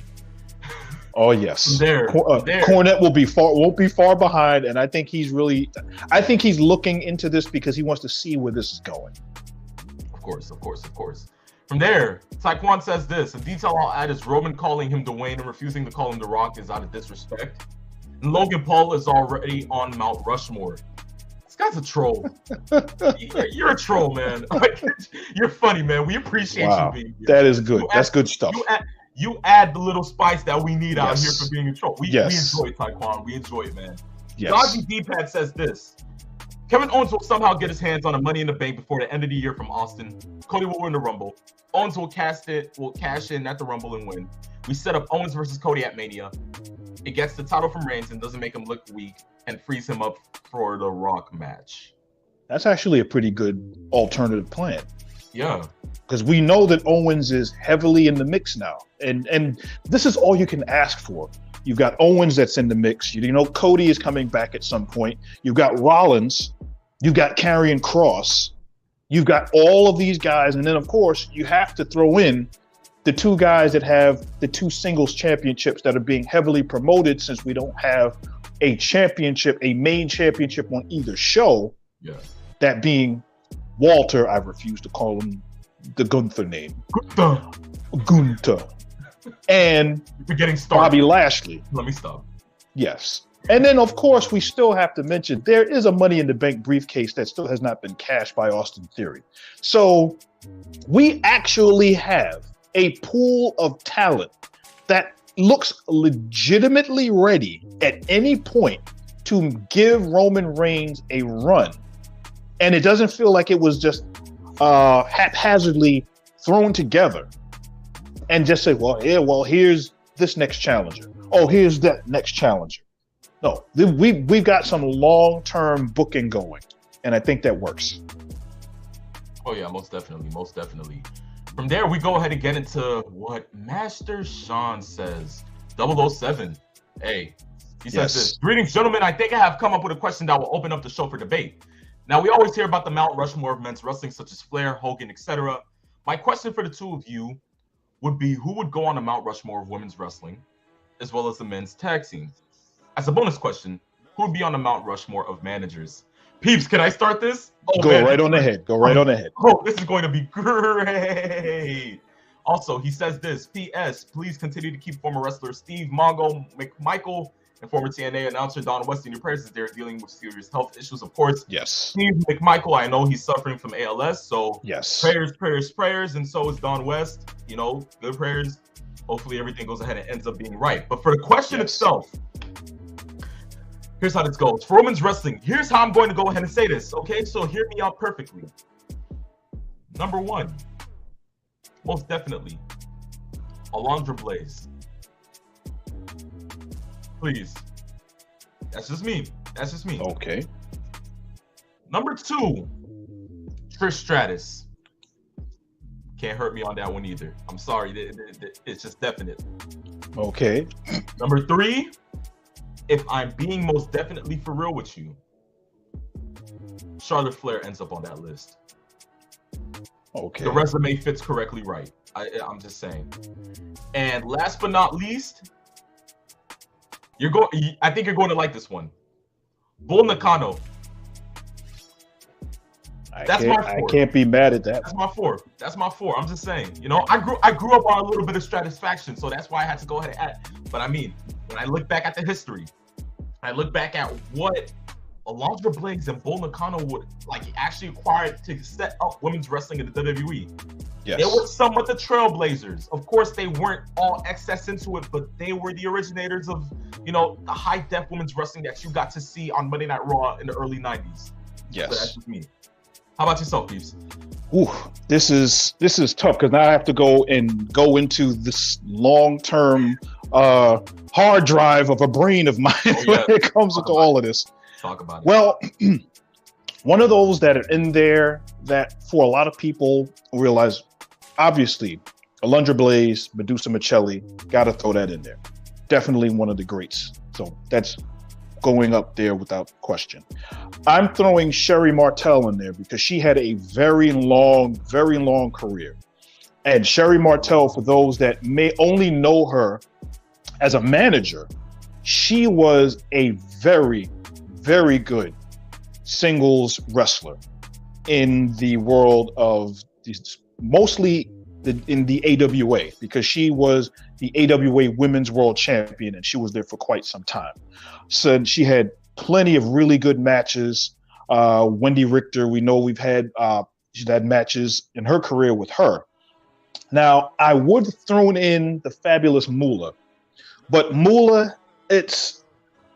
Oh yes, there. Cornette won't be far behind, and I think he's looking into this because he wants to see where this is going. Of course. From there, Taekwon says this: a detail I'll add is Roman calling him Dwayne and refusing to call him The Rock is out of disrespect. And Logan Paul is already on Mount Rushmore. This guy's a troll. You're a troll, man. Like, you're funny, man. We appreciate you being here. That is good. That's good stuff. You add the little spice that we need out here for being a troll. We enjoy it, Taekwon. We enjoy it, man. Yes. Dodgy D-Pad says this: Kevin Owens will somehow get his hands on a Money in the Bank before the end of the year from Austin. Cody will win the Rumble. Owens will cash in at the Rumble and win. We set up Owens versus Cody at Mania. It gets the title from Reigns and doesn't make him look weak and frees him up for the Rock match. That's actually a pretty good alternative plan. Yeah. Because we know that Owens is heavily in the mix now. And this is all you can ask for. You've got Owens that's in the mix. You know Cody is coming back at some point. You've got Rollins. You've got Karrion Kross. You've got all of these guys. And then, of course, you have to throw in the two guys that have the two singles championships that are being heavily promoted, since we don't have a championship, a main championship on either show. Yeah. That being Walter, I refuse to call him the Gunther name. Gunther. And you're getting started. Bobby Lashley. Let me stop. Yes. And then, of course, we still have to mention there is a Money in the Bank briefcase that still has not been cashed by Austin Theory. So we actually have a pool of talent that looks legitimately ready at any point to give Roman Reigns a run. And it doesn't feel like it was just haphazardly thrown together and just say, well, here's this next challenger. Oh, here's that next challenger. No, we've got some long-term booking going, and I think that works. Oh yeah, most definitely. From there, we go ahead and get into what Master Sean says. 007. Hey, he says this: greetings, gentlemen. I think I have come up with a question that will open up the show for debate. Now, we always hear about the Mount Rushmore of men's wrestling, such as Flair, Hogan, etc. My question for the two of you would be, who would go on the Mount Rushmore of women's wrestling, as well as the men's tag scene? As a bonus question, who would be on the Mount Rushmore of managers? Peeps, can I start this? Go right on ahead. Oh, this is going to be great. Also, he says this: P.S. Please continue to keep former wrestler Steve Mongo McMichael and former TNA announcer Don West in your prayers as they're dealing with serious health issues. Of course, yes. Steve McMichael, I know he's suffering from ALS, so yes, prayers, and so is Don West. You know, good prayers. Hopefully, everything goes ahead and ends up being right. But for the question itself, Here's how this goes. For women's wrestling, here's how I'm going to go ahead and say this, okay? So hear me out perfectly. Number 1, most definitely, Alundra Blaze. Please. That's just me. That's just me. Okay. Number 2, Trish Stratus. Can't hurt me on that one either. I'm sorry. It's just definite. Okay. Number 3, if I'm being most definitely for real with you, Charlotte Flair ends up on that list. Okay. The resume fits correctly right. I'm just saying. And last but not least, I think you're going to like this one. Bull Nakano. I can't be mad at that. That's my 4. I'm just saying. You know, I grew up on a little bit of Stratusfaction, so that's why I had to go ahead and add. But I mean, when I look back at the history, I look back at what Alundra Blaze and Bull Nakano would actually acquired to set up women's wrestling in the WWE. Yes. They were somewhat the trailblazers. Of course, they weren't all excess into it, but they were the originators of, you know, the high-def women's wrestling that you got to see on Monday Night Raw in the early 90s. Yes. So that's just me. How about yourself, Peeps? Ooh, this is tough because now I have to go into this long-term hard drive of a brain of mine when it comes to all of this. Talk about it. Well, one of those that are in there that for a lot of people realize, obviously, Alundra Blaze, Medusa Michelli, got to throw that in there. Definitely one of the greats. So that's going up there without question. I'm throwing Sherry Martel in there because she had a very long career. And Sherry Martel, for those that may only know her as a manager, she was a very, very good singles wrestler in the world of mostly in the AWA, because she was the AWA Women's World Champion and she was there for quite some time. So she had plenty of really good matches. Wendy Richter, we know she's had matches in her career with her. Now, I would have thrown in the fabulous Moolah, but Moolah, it's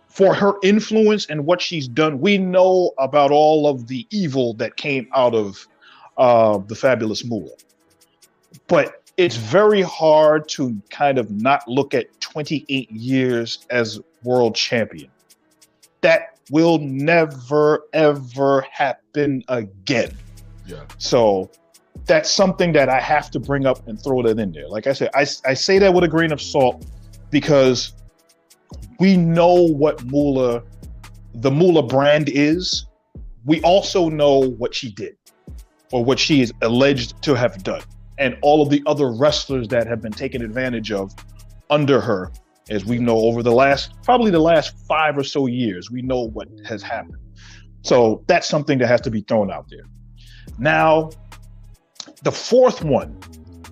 for her influence and what she's done. We know about all of the evil that came out of the fabulous Moolah. But it's very hard to kind of not look at 28 years as world champion. That will never, ever happen again. Yeah. So that's something that I have to bring up and throw that in there. Like I said, I say that with a grain of salt because we know what the Moolah brand is. We also know what she did or what she is alleged to have done. And all of the other wrestlers that have been taken advantage of under her, as we know over probably the last 5 or so years, we know what has happened. So that's something that has to be thrown out there. Now, the fourth one,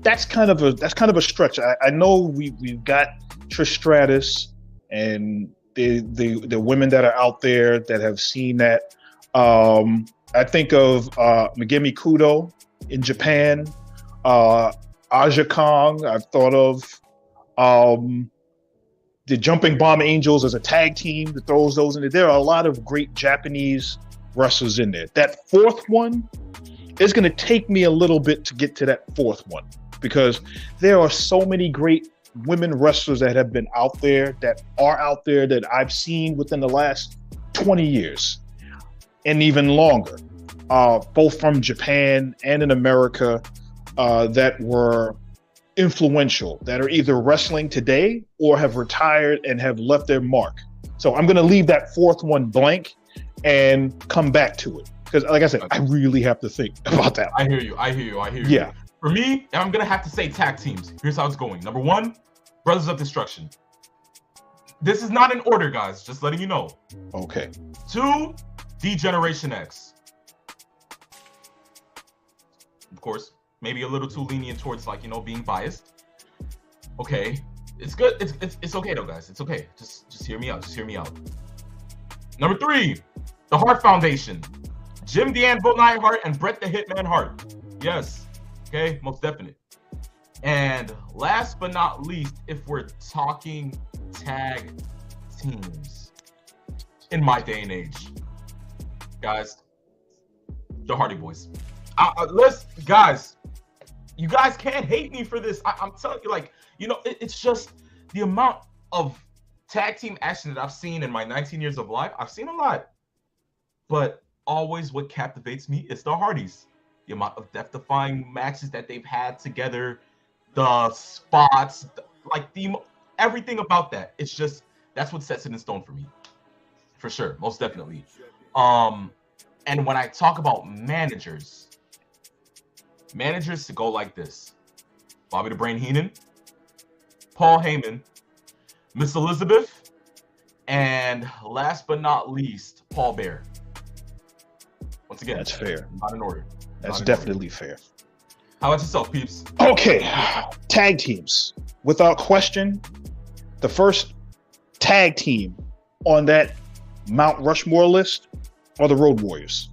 that's kind of a stretch. I know we've got Trish Stratus and the women that are out there that have seen that. I think of Megumi Kudo in Japan. Aja Kong, I've thought of the Jumping Bomb Angels as a tag team that throws those in there. There are a lot of great Japanese wrestlers in there. That fourth one is going to take me a little bit to get to that fourth one because there are so many great women wrestlers that have been out there, that are out there, that I've seen within the last 20 years and even longer, both from Japan and in America. That were influential, that are either wrestling today or have retired and have left their mark. So I'm going to leave that fourth one blank and come back to it. Because like I said, I really have to think about that. I hear you. Yeah. For me, I'm going to have to say tag teams. Here's how it's going. Number 1, Brothers of Destruction. This is not in order, guys. Just letting you know. Okay. 2, D-Generation X. Of course. Maybe a little too lenient towards being biased. Okay, it's good. It's okay though, guys. It's okay. Just hear me out. Number 3, the Hart Foundation. Jim the Anvil Neidhart and Bret the Hitman Hart. Yes. Okay, most definite. And last but not least, if we're talking tag teams, in my day and age, guys. The Hardy Boys. Listen, guys, you guys can't hate me for this. I'm telling you, like, you know, it's just the amount of tag team action that I've seen in my 19 years of life. I've seen a lot, but always what captivates me is the Hardys. The amount of death-defying matches that they've had together, the spots, everything about that. It's just, that's what sets it in stone for me, for sure, most definitely. And when I talk about managers to go like this: Bobby the Brain Heenan, Paul Heyman, Miss Elizabeth, and last but not least, Paul Bear. Once again, that's fair. Not in order. That's definitely fair. How about yourself, peeps? Okay, tag teams. Without question, the first tag team on that Mount Rushmore list are the Road Warriors.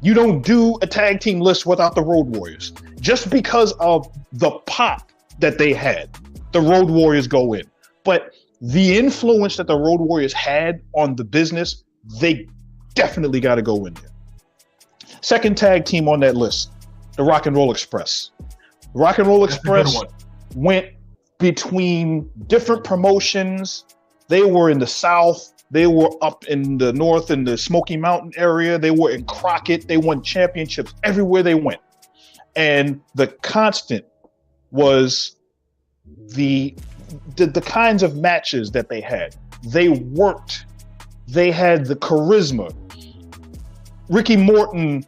You don't do a tag team list without the Road Warriors. Just because of the pop that they had, the Road Warriors go in. But the influence that the Road Warriors had on the business, they definitely got to go in there. Second tag team on that list, the Rock and Roll Express. The Rock and Roll Express went between different promotions. They were in the South. They were up in the North in the Smoky Mountain area. They were in Crockett. They won championships everywhere they went. And the constant was the kinds of matches that they had. They worked. They had the charisma. Ricky Morton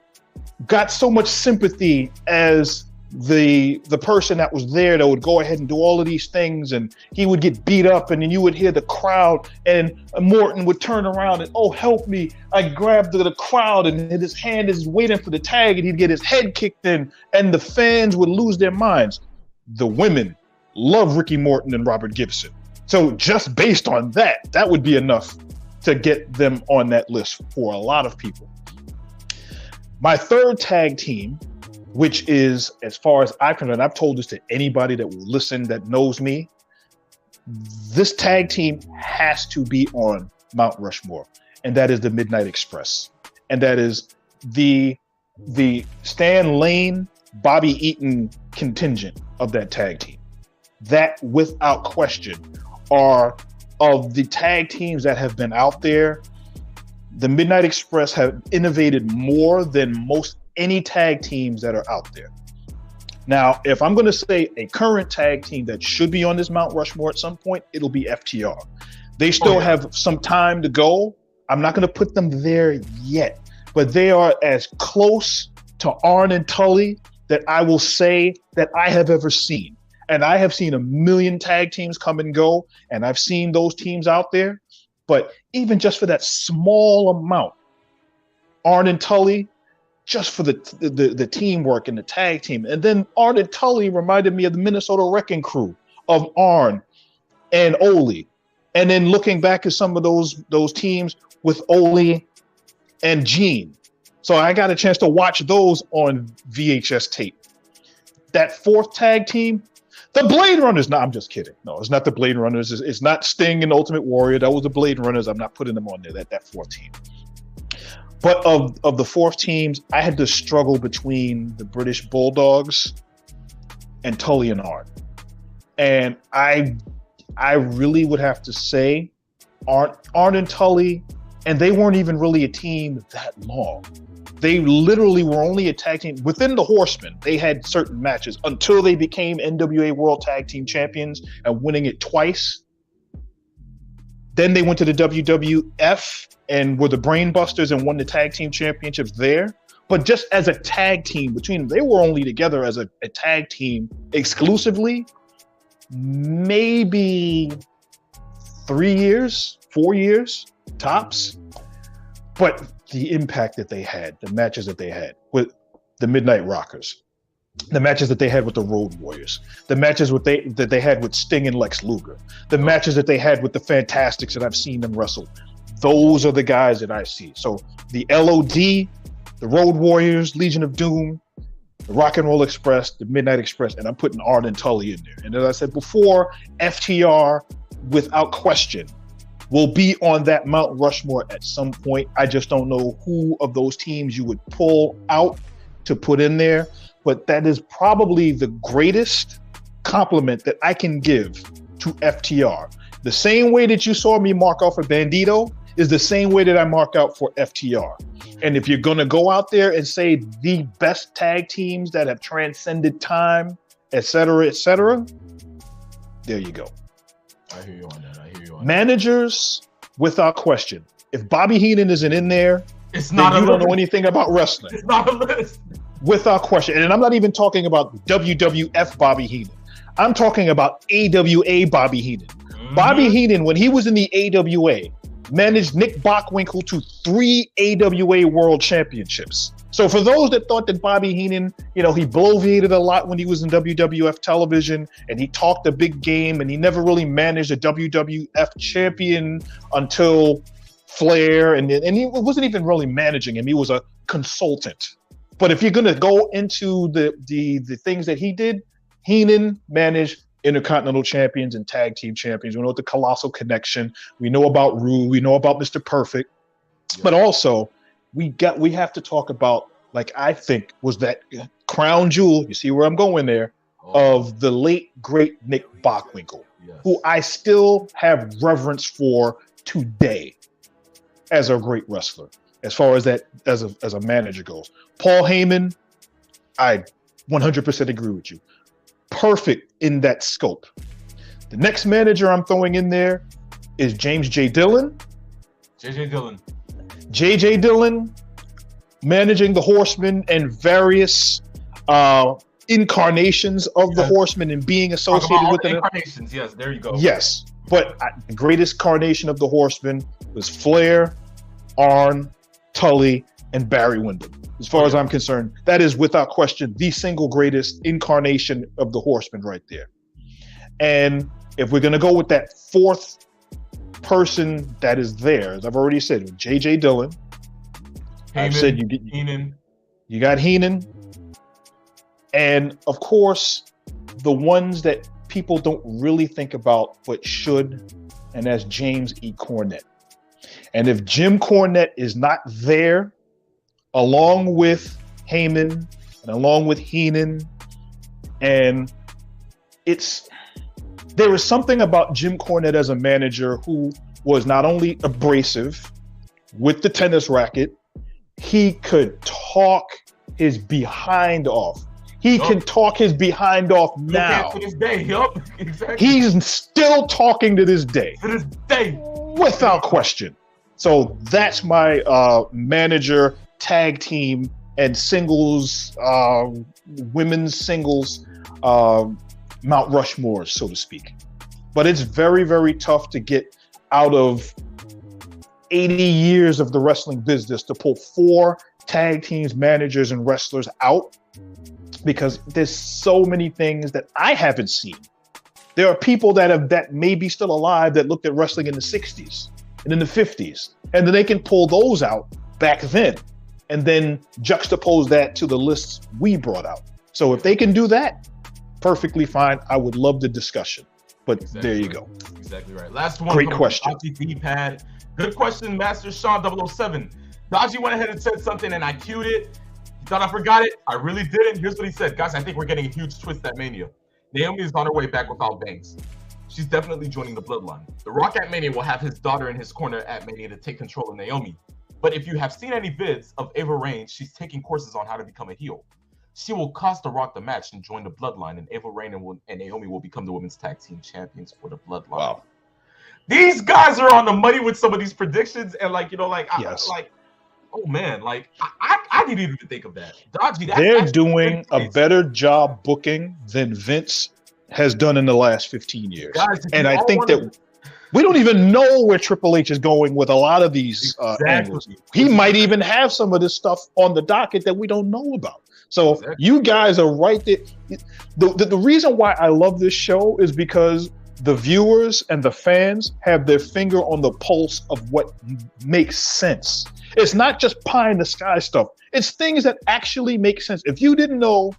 got so much sympathy as the person that was there that would go ahead and do all of these things, and he would get beat up, and then you would hear the crowd, and Morton would turn around and, oh, help me. I grabbed the crowd, and his hand is waiting for the tag, and he'd get his head kicked in, and the fans would lose their minds. The women love Ricky Morton and Robert Gibson. So just based on that, that would be enough to get them on that list for a lot of people. My third tag team, which is, as far as I'm concerned, I've told this to anybody that will listen that knows me, this tag team has to be on Mount Rushmore, and that is the Midnight Express. And that is the Stan Lane, Bobby Eaton contingent of that tag team. That, without question, are of the tag teams that have been out there. The Midnight Express have innovated more than most any tag teams that are out there. Now, if I'm going to say a current tag team that should be on this Mount Rushmore at some point, it'll be FTR. They still have some time to go. I'm not going to put them there yet, but they are as close to Arn and Tully that I will say that I have ever seen. And I have seen a million tag teams come and go, and I've seen those teams out there. But even just for that small amount, Arn and Tully, just for the teamwork and the tag team. And then Arn and Tully reminded me of the Minnesota Wrecking Crew of Arn and Ole. And then looking back at some of those teams with Ole and Gene. So I got a chance to watch those on VHS tape. That fourth tag team, the Blade Runners. No, I'm just kidding. No, it's not the Blade Runners. It's not Sting and Ultimate Warrior. That was the Blade Runners. I'm not putting them on there, that fourth team. But of the fourth teams, I had to struggle between the British Bulldogs and Tully and Arn. And I really would have to say Arn and Tully, and they weren't even really a team that long. They literally were only a tag team. Within the Horsemen, they had certain matches until they became NWA World Tag Team Champions and winning it twice. Then they went to the WWF and were the Brainbusters and won the tag team championships there. But just as a tag team between them, they were only together as a tag team exclusively, maybe 3 years, 4 years, tops. But the impact that they had, the matches that they had with the Midnight Rockers, the matches that they had with the Road Warriors, the matches that they had with Sting and Lex Luger, the matches that they had with the Fantastics that I've seen them wrestle. Those are the guys that I see. So the LOD, the Road Warriors, Legion of Doom, the Rock and Roll Express, the Midnight Express, and I'm putting Arn and Tully in there. And as I said before, FTR, without question, will be on that Mount Rushmore at some point. I just don't know who of those teams you would pull out to put in there, but that is probably the greatest compliment that I can give to FTR. The same way that you saw me mark out for Bandito is the same way that I mark out for FTR. And if you're going to go out there and say the best tag teams that have transcended time, et cetera, there you go. I hear you on that. Managers, without question. If Bobby Heenan isn't in there, it's not. You don't know anything about wrestling. It's not a list. Without question. And I'm not even talking about WWF Bobby Heenan. I'm talking about AWA Bobby Heenan. Mm-hmm. Bobby Heenan, when he was in the AWA, managed Nick Bockwinkel to 3 AWA World Championships. So for those that thought that Bobby Heenan, he bloviated a lot when he was in WWF television and he talked a big game and he never really managed a WWF champion until Flair and he wasn't even really managing him. He was a consultant. But if you're going to go into the things that he did, Heenan managed Intercontinental Champions and Tag Team Champions. We know the Colossal Connection. We know about Rue. We know about Mr. Perfect. Yeah. But also, we have to talk about, like I think was that crown jewel, you see where I'm going there, of the late, great Nick Bockwinkel, who I still have reverence for today as a great wrestler, as far as that as a manager goes. Paul Heyman, I 100% agree with you. Perfect in that scope. The next manager I'm throwing in there is James J. Dillon. J.J. Dillon managing the Horsemen and various incarnations of the Horsemen and being associated with them. Incarnations, yes, there you go. Yes, but the greatest carnation of the Horsemen was Flair, Arn, Tully, and Barry Windham. As far as I'm concerned, that is without question the single greatest incarnation of the Horsemen right there. And if we're going to go with that fourth person that is there, as I've already said, J.J. Dillon. I've said Heenan. You got Heenan. And of course, the ones that people don't really think about but should, and that's James E. Cornette. And if Jim Cornette is not there, along with Heyman and along with Heenan, and there is something about Jim Cornette as a manager who was not only abrasive with the tennis racket, he could talk his behind off. He can talk his behind off now. To this day, yup, exactly. He's still talking to this day. To this day. Without question. So that's my manager, tag team, and singles, women's singles Mount Rushmore, so to speak. But it's very, very tough to get out of 80 years of the wrestling business to pull 4 tag teams, managers, and wrestlers out, because there's so many things that I haven't seen. There are people that may be still alive that looked at wrestling in the 60s and in the 50s, and then they can pull those out back then and then juxtapose that to the lists we brought out. So if they can do that, perfectly fine. I would love the discussion. But there you go. Exactly right. Last one. Great question. D-pad. Good question, Master Sean 007. Dodgy went ahead and said something and I cued it. He thought I forgot it. I really didn't. Here's what he said. Guys, I think we're getting a huge twist at Mania. Naomi is on her way back without Banks. She's definitely joining the bloodline. The Rock at Mania will have his daughter in his corner at Mania to take control of Naomi. But if you have seen any vids of Ava Raine, she's taking courses on how to become a heel. She will cost The Rock the match and join the bloodline, and Ava Raine and Naomi will become the women's tag team champions for the bloodline. Wow. These guys are on the money with some of these predictions, and yes. Oh man, I didn't even think of that. Dodgy, they're doing a better job booking than Vince has done in the last 15 years. Guys, and I think that we don't even know where Triple H is going with a lot of these angles. He might even have some of this stuff on the docket that we don't know about. So you guys are right there. The reason why I love this show is because the viewers and the fans have their finger on the pulse of what makes sense. It's not just pie in the sky stuff. It's things that actually make sense. If you didn't know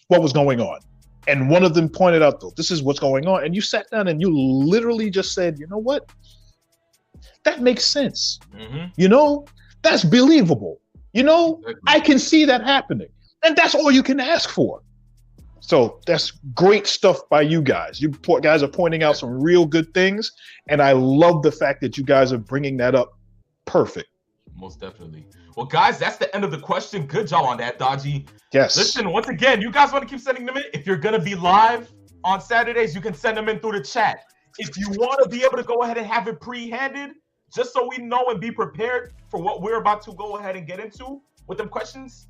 what was going on, and one of them pointed out, though, this is what's going on, and you sat down and you literally just said, you know what? That makes sense. Mm-hmm. You know, that's believable. You know, Exactly. I can see that happening. And that's all you can ask for. So that's great stuff by you guys. You guys are pointing out some real good things. And I love the fact that you guys are bringing that up. Perfect. Most definitely. Well, guys, that's the end of the question. Good job on that, Dodgy. Yes. Listen, once again, you guys want to keep sending them in? If you're going to be live on Saturdays, you can send them in through the chat. If you want to be able to go ahead and have it pre-handed, just so we know and be prepared for what we're about to go ahead and get into with them questions,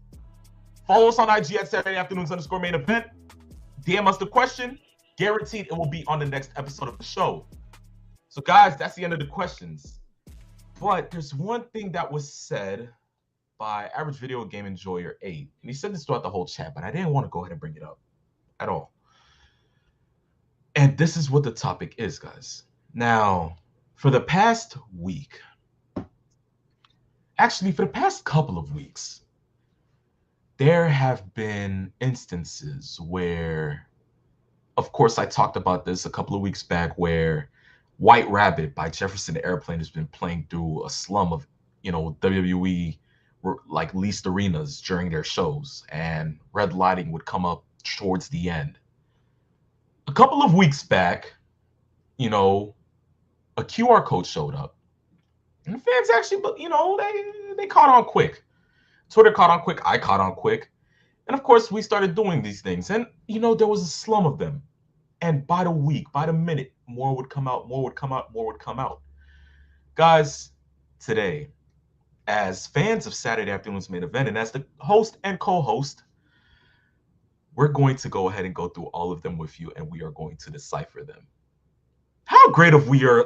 follow us on IG at Saturday Afternoons _ main event. DM us the question. Guaranteed it will be on the next episode of the show. So, guys, that's the end of the questions. But there's one thing that was said by Average Video Game Enjoyer 8. And he said this throughout the whole chat, but I didn't want to go ahead and bring it up at all. And this is what the topic is, guys. Now, for the past week, actually, for the past couple of weeks, there have been instances where, of course, I talked about this a couple of weeks back, where White Rabbit by Jefferson Airplane has been playing through a slum of, WWE like leased arenas during their shows, and red lighting would come up towards the end. A couple of weeks back, a QR code showed up, and the fans actually, they caught on quick. Twitter caught on quick. I caught on quick. And of course, we started doing these things. And, there was a slum of them. And by the week, by the minute, more would come out, more would come out, more would come out. Guys, today, as fans of Saturday Afternoon's Main Event, and as the host and co-host, we're going to go ahead and go through all of them with you, and we are going to decipher them. How great of we are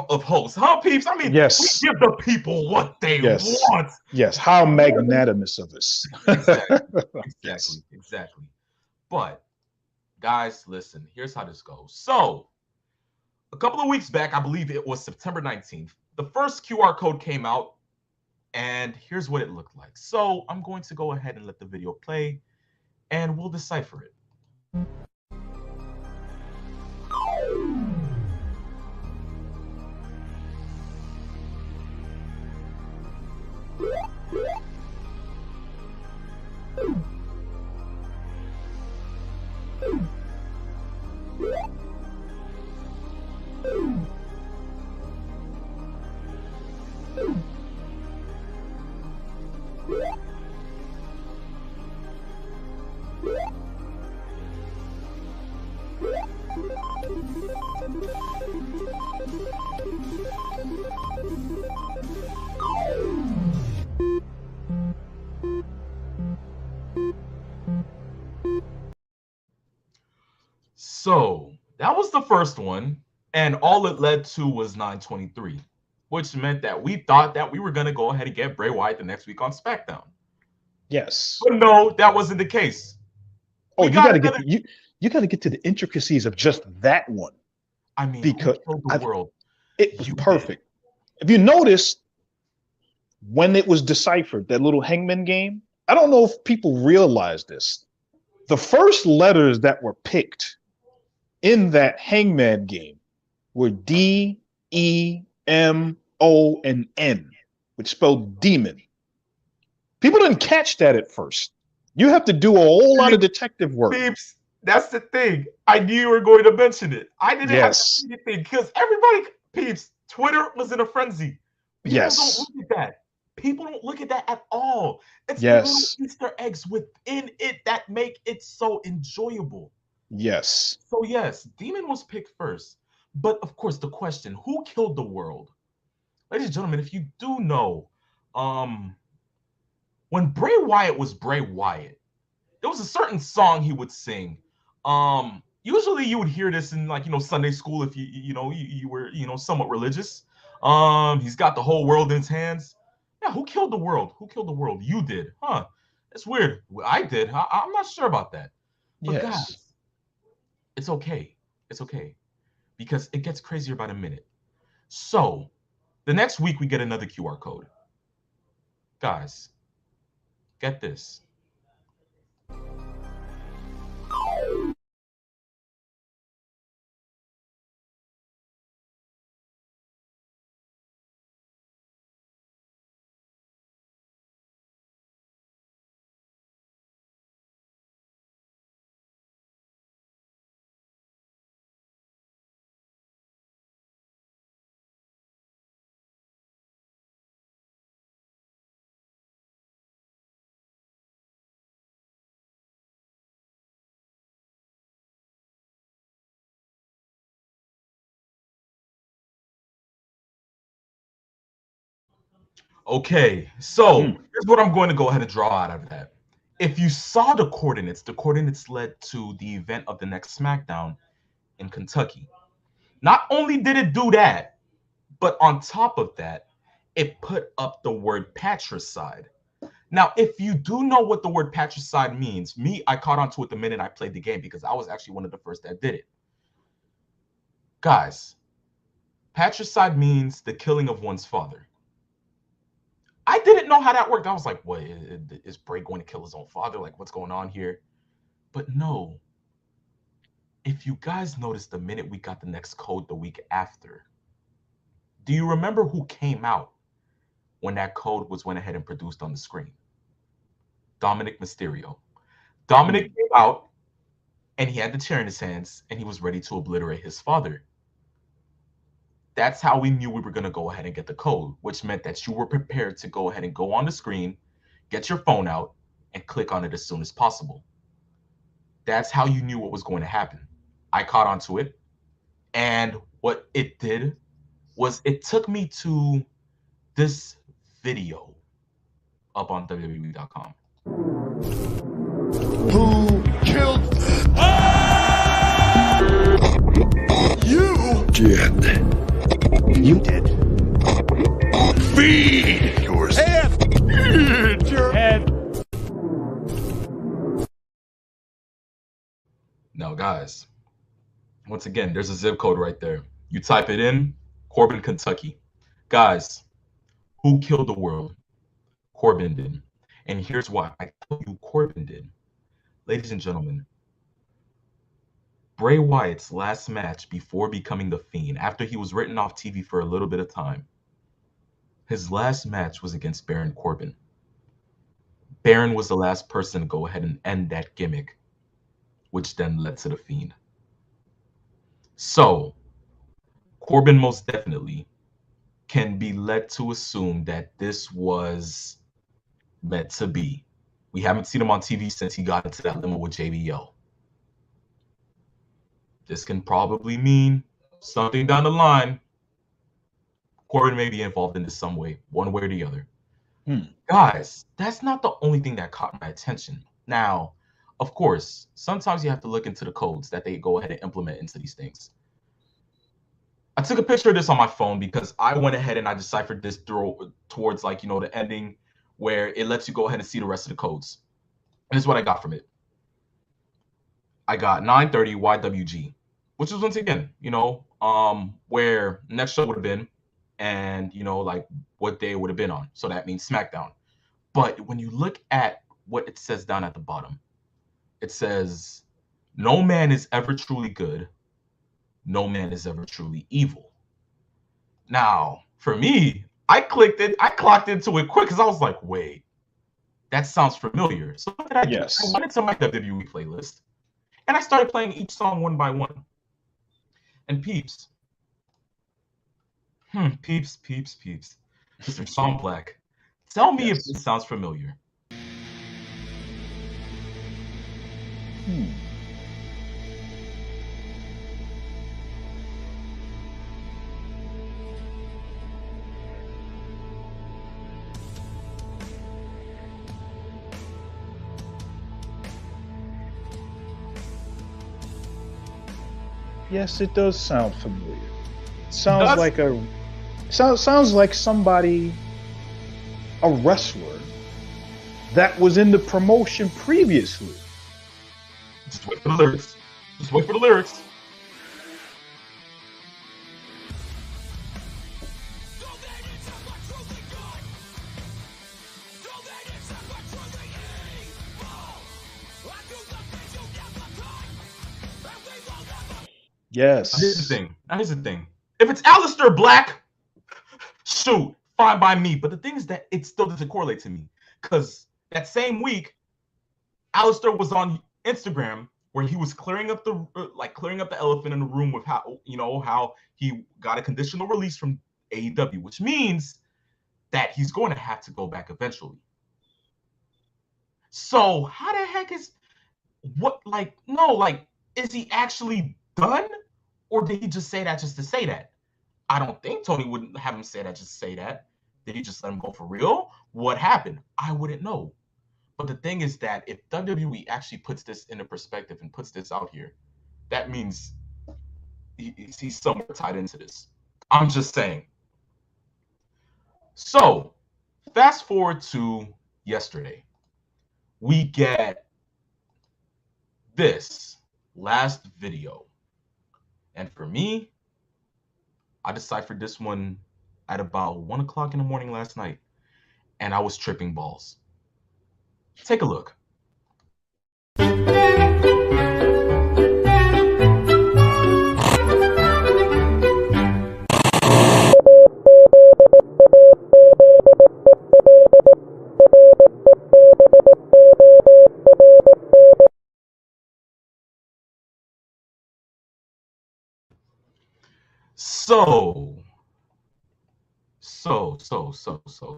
of hosts, huh, peeps? I mean, yes. We give the people what they want. Yes, how magnanimous of us. Exactly. But, guys, listen, here's how this goes. So, a couple of weeks back, I believe it was September 19th, the first QR code came out, and here's what it looked like. So, I'm going to go ahead and let the video play, and we'll decipher it. So that was the first one, and all it led to was 923, which meant that we thought that we were going to go ahead and get Bray Wyatt the next week on SmackDown. Yes. But no, that wasn't the case. You got to get to the intricacies of just that one. I mean, because the world. It was perfect. If you notice, when it was deciphered, that little hangman game, I don't know if people realize this. The first letters that were picked in that hangman game were D, E, M, O, and N, which spelled demon. People didn't catch that at first. You have to do a whole lot of detective work. Peeps, that's the thing. I knew you were going to mention it. I didn't have to see anything because everybody, peeps, Twitter was in a frenzy. People don't look at that. People don't look at that at all. It's the little Easter eggs within it that make it so enjoyable. Yes. So yes, Demon was picked first. But of course, the question, who killed the world? Ladies and gentlemen, if you do know, when Bray Wyatt was Bray Wyatt, there was a certain song he would sing. Usually you would hear this in Sunday school if you were somewhat religious. He's got the whole world in his hands. Yeah, who killed the world? Who killed the world? You did, huh? That's weird. I did. I'm not sure about that. But guys, it's okay. It's okay. Because it gets crazier by the minute. So, the next week we get another QR code. Guys, get this. Okay, so here's what I'm going to go ahead and draw out of that. If you saw the coordinates led to the event of the next SmackDown in Kentucky. Not only did it do that, but on top of that, it put up the word patricide. Now, if you do know what the word patricide means, I caught on to it the minute I played the game because I was actually one of the first that did it. Guys, patricide means the killing of one's father. I didn't know how that worked. I was like, what, is Bray going to kill his own father? Like, what's going on here? But no. If you guys noticed the minute we got the next code the week after, do you remember who came out when that code was went ahead and produced on the screen? Dominic Mysterio. Dominic came out and he had the chair in his hands and he was ready to obliterate his father. That's how we knew we were going to go ahead and get the code, which meant that you were prepared to go ahead and go on the screen, get your phone out, and click on it as soon as possible. That's how you knew what was going to happen. I caught onto it, and what it did was it took me to this video up on WWE.com. Who killed you? Dead. You did. Feed your head. Feed your head. Now, guys, once again, there's a zip code right there. You type it in, Corbin, Kentucky. Guys, who killed the world? Corbin did. And here's why. I tell you, Corbin did. Ladies and gentlemen, Bray Wyatt's last match before becoming The Fiend, after he was written off TV for a little bit of time, his last match was against Baron Corbin. Baron was the last person to go ahead and end that gimmick, which then led to The Fiend. So, Corbin most definitely can be led to assume that this was meant to be. We haven't seen him on TV since he got into that limo with JBL. This can probably mean something down the line. Corbin may be involved in this some way, one way or the other. Guys, that's not the only thing that caught my attention. Now, of course, sometimes you have to look into the codes that they go ahead and implement into these things. I took a picture of this on my phone because I went ahead and I deciphered this towards, like, the ending where it lets you go ahead and see the rest of the codes. And this is what I got from it. I got 9:30 YWG, which is once again, where next show would have been and, like what day it would have been on. So that means SmackDown. But when you look at what it says down at the bottom, it says, no man is ever truly good. No man is ever truly evil. Now, for me, I clocked into it quick because I was like, wait, that sounds familiar. So what did I do? I went into my WWE playlist and I started playing each song one by one. And peeps. Peeps. Mr. Sean Black, tell me if this sounds familiar. Yes, it does sound familiar. Sounds like somebody, a wrestler that was in the promotion previously. Just wait for the lyrics. Yes. Here's the thing. If it's Aleister Black, shoot, fine by me. But the thing is that it still doesn't correlate to me. Because that same week, Aleister was on Instagram where he was clearing up the elephant in the room with how he got a conditional release from AEW, which means that he's going to have to go back eventually. So how the heck is is he actually done? Or did he just say that just to say that? I don't think Tony would have him say that just to say that. Did he just let him go for real? What happened? I wouldn't know. But the thing is that if WWE actually puts this into perspective and puts this out here, that means he's somewhere tied into this. I'm just saying. So, fast forward to yesterday. We get this last video. And for me, I deciphered this one at about 1 o'clock in the morning last night. And I was tripping balls. Take a look.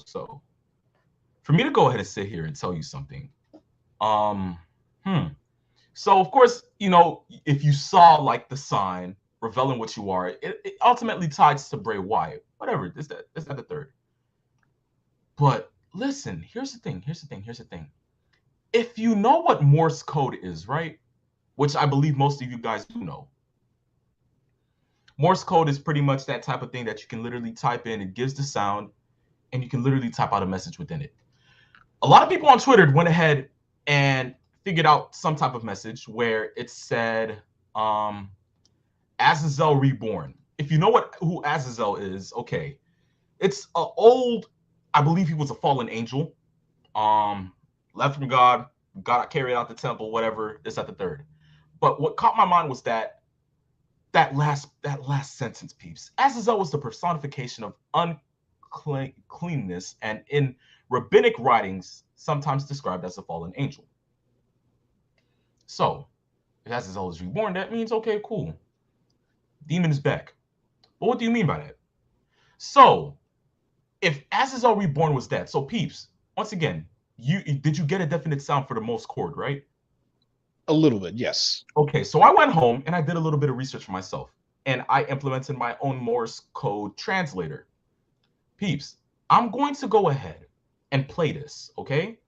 So. For me to go ahead and sit here and tell you something. So of course, if you saw like the sign revealing what you are, it ultimately ties to Bray Wyatt. Whatever, is that the third. But listen, here's the thing. If you know what Morse code is, right? Which I believe most of you guys do know. Morse code is pretty much that type of thing that you can literally type in. It gives the sound, and you can literally type out a message within it. A lot of people on Twitter went ahead and figured out some type of message where it said, Azazel Reborn. If you know who Azazel is, okay. It's an old, I believe he was a fallen angel. Left from God, got carried out the temple, whatever, this, that, the third. But what caught my mind was that last sentence, peeps. Azazel was the personification of uncleanness, and in rabbinic writings, sometimes described as a fallen angel. So, if Azazel is reborn, that means, okay, cool. Demon is back. But what do you mean by that? So, if Azazel Reborn was that, so peeps, once again, did you get a definite sound for the Morse code, right? A little bit, yes. Okay, so I went home and I did a little bit of research for myself, and I implemented my own Morse code translator. Peeps, I'm going to go ahead and play this, okay?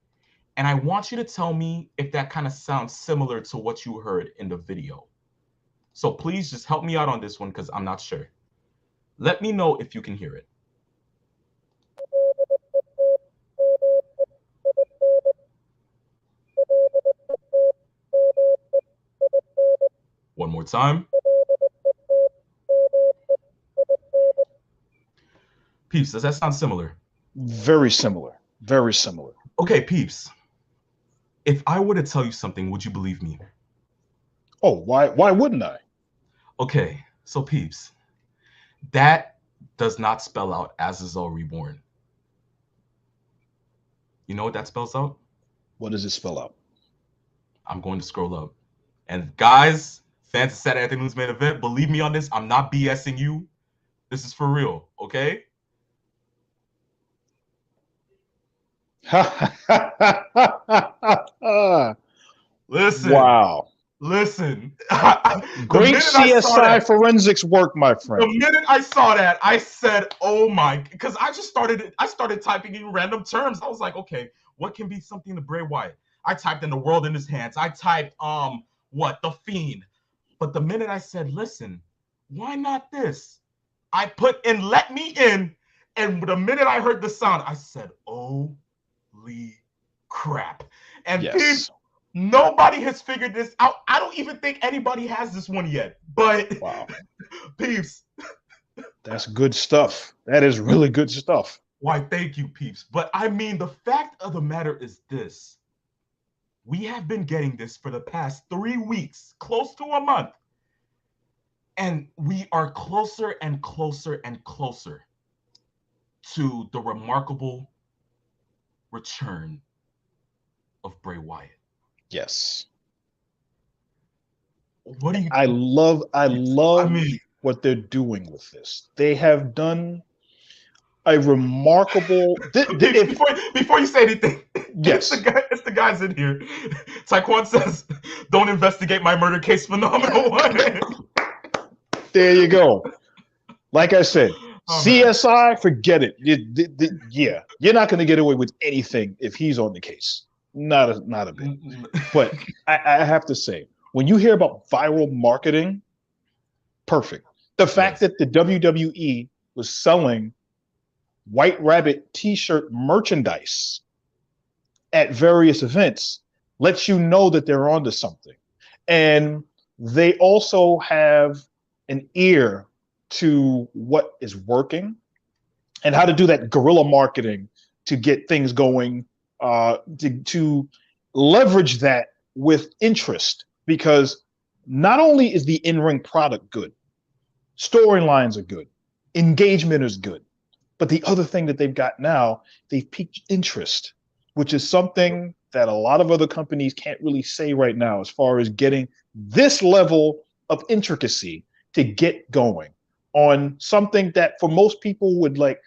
And I want you to tell me if that kind of sounds similar to what you heard in the video. So please just help me out on this one because I'm not sure. Let me know if you can hear it. One more time. Peeps, does that sound similar? Very similar. Very similar. Okay, peeps. If I were to tell you something, would you believe me? Oh, why wouldn't I? Okay, so peeps, that does not spell out Azazel Reborn. You know what that spells out? What does it spell out? I'm going to scroll up. And guys, fans of Saturday Afternoon's Main Event, believe me on this, I'm not BSing you. This is for real, okay? Listen. Wow. Listen. Great CSI forensics work, my friend. The minute I saw that, I said, oh my, because I started typing in random terms. I was like, okay, what can be something to Bray Wyatt? I typed in the world in his hands. I typed, the Fiend. But the minute I said, listen, why not this? I put in let me in, and the minute I heard the sound, I said, holy crap. And yes. Nobody has figured this out. I don't even think anybody has this one yet. But wow. Peeps. That's good stuff. That is really good stuff. Why, thank you, peeps. But I mean, the fact of the matter is this. We have been getting this for the past 3 weeks, close to a month. And we are closer and closer and closer to the remarkable return of Bray Wyatt. Yes. What do you? I love what they're doing with this. They have done a remarkable. Before you say anything, yes, it's the guys in here. Taekwon says, "Don't investigate my murder case." Phenomenal one. There you go. Like I said, Oh, man. CSI, forget it. Yeah, you're not going to get away with anything if he's on the case. Not a bit. But I have to say, when you hear about viral marketing, perfect. The fact that the WWE was selling White Rabbit T-shirt merchandise at various events lets you know that they're onto something. And they also have an ear to what is working and how to do that guerrilla marketing to get things going, to leverage that with interest, because not only is the in-ring product good, storylines are good, engagement is good, but the other thing that they've got now, they've piqued interest, which is something that a lot of other companies can't really say right now as far as getting this level of intricacy to get going on something that for most people would like,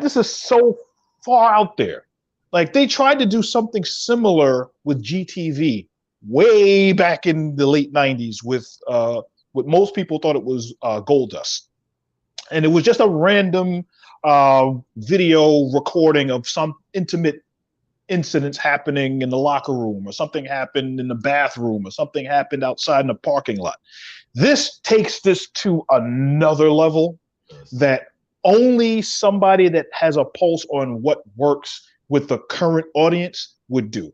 this is so far out there. Like they tried to do something similar with GTV way back in the late 90s with what most people thought it was Goldust. And it was just a random video recording of some intimate incidents happening in the locker room, or something happened in the bathroom, or something happened outside in the parking lot. This takes this to another level that only somebody that has a pulse on what works with the current audience would do.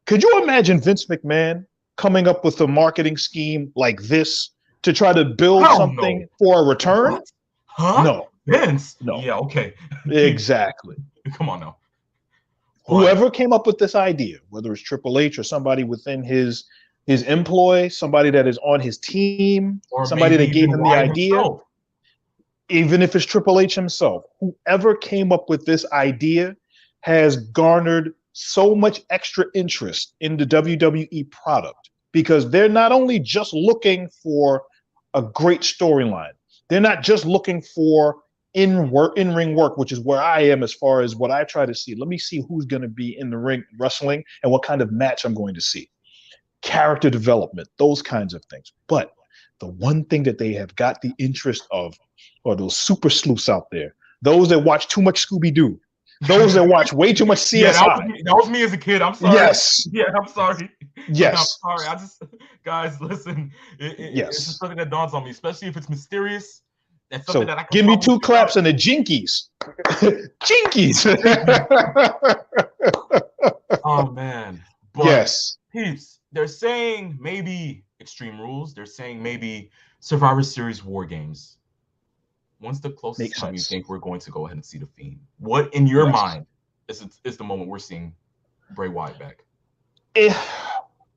Could you imagine Vince McMahon coming up with a marketing scheme like this to try to build something for a return? What? Huh? No. Vince? No. Yeah, okay. Exactly. Come on now. Whoever came up with this idea, whether it's Triple H or somebody within his employ, somebody that is on his team, or somebody that gave him the idea, himself. Even if it's Triple H himself, whoever came up with this idea has garnered so much extra interest in the WWE product, because they're not only just looking for a great storyline, they're not just looking for in-ring work, which is where I am as far as what I try to see. Let me see who's going to be in the ring wrestling and what kind of match I'm going to see. Character development, those kinds of things. But the one thing that they have got the interest of are those super sleuths out there, those that watch too much Scooby-Doo, those that watch way too much CSI. Yeah, that was me as a kid. I'm sorry. Yes. Yeah, I'm sorry. Yes. I'm sorry. Guys, listen. It's just something that dawns on me, especially if it's mysterious. That's something that I can give me two claps and the jinkies. Jinkies. Oh man. But yes. Peeps, they're saying maybe Extreme Rules. They're saying maybe Survivor Series War Games. When's the closest time you think we're going to go ahead and see the Fiend? What in your mind is the moment we're seeing Bray Wyatt back?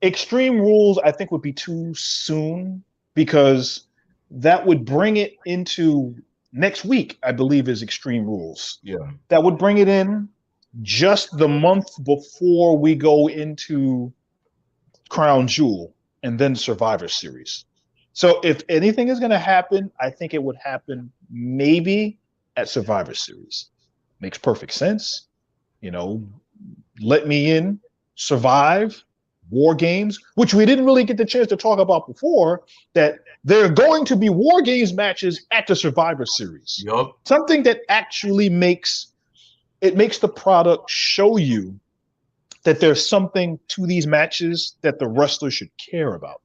Extreme Rules, I think, would be too soon, because that would bring it into next week, I believe, is Extreme Rules. Yeah. That would bring it in just the month before we go into Crown Jewel and then Survivor Series. So if anything is going to happen, I think it would happen maybe at Survivor Series. Makes perfect sense. You know, let me in, survive, War Games, which we didn't really get the chance to talk about before, that there are going to be War Games matches at the Survivor Series. Yep. Something that actually makes the product show you that there's something to these matches that the wrestlers should care about.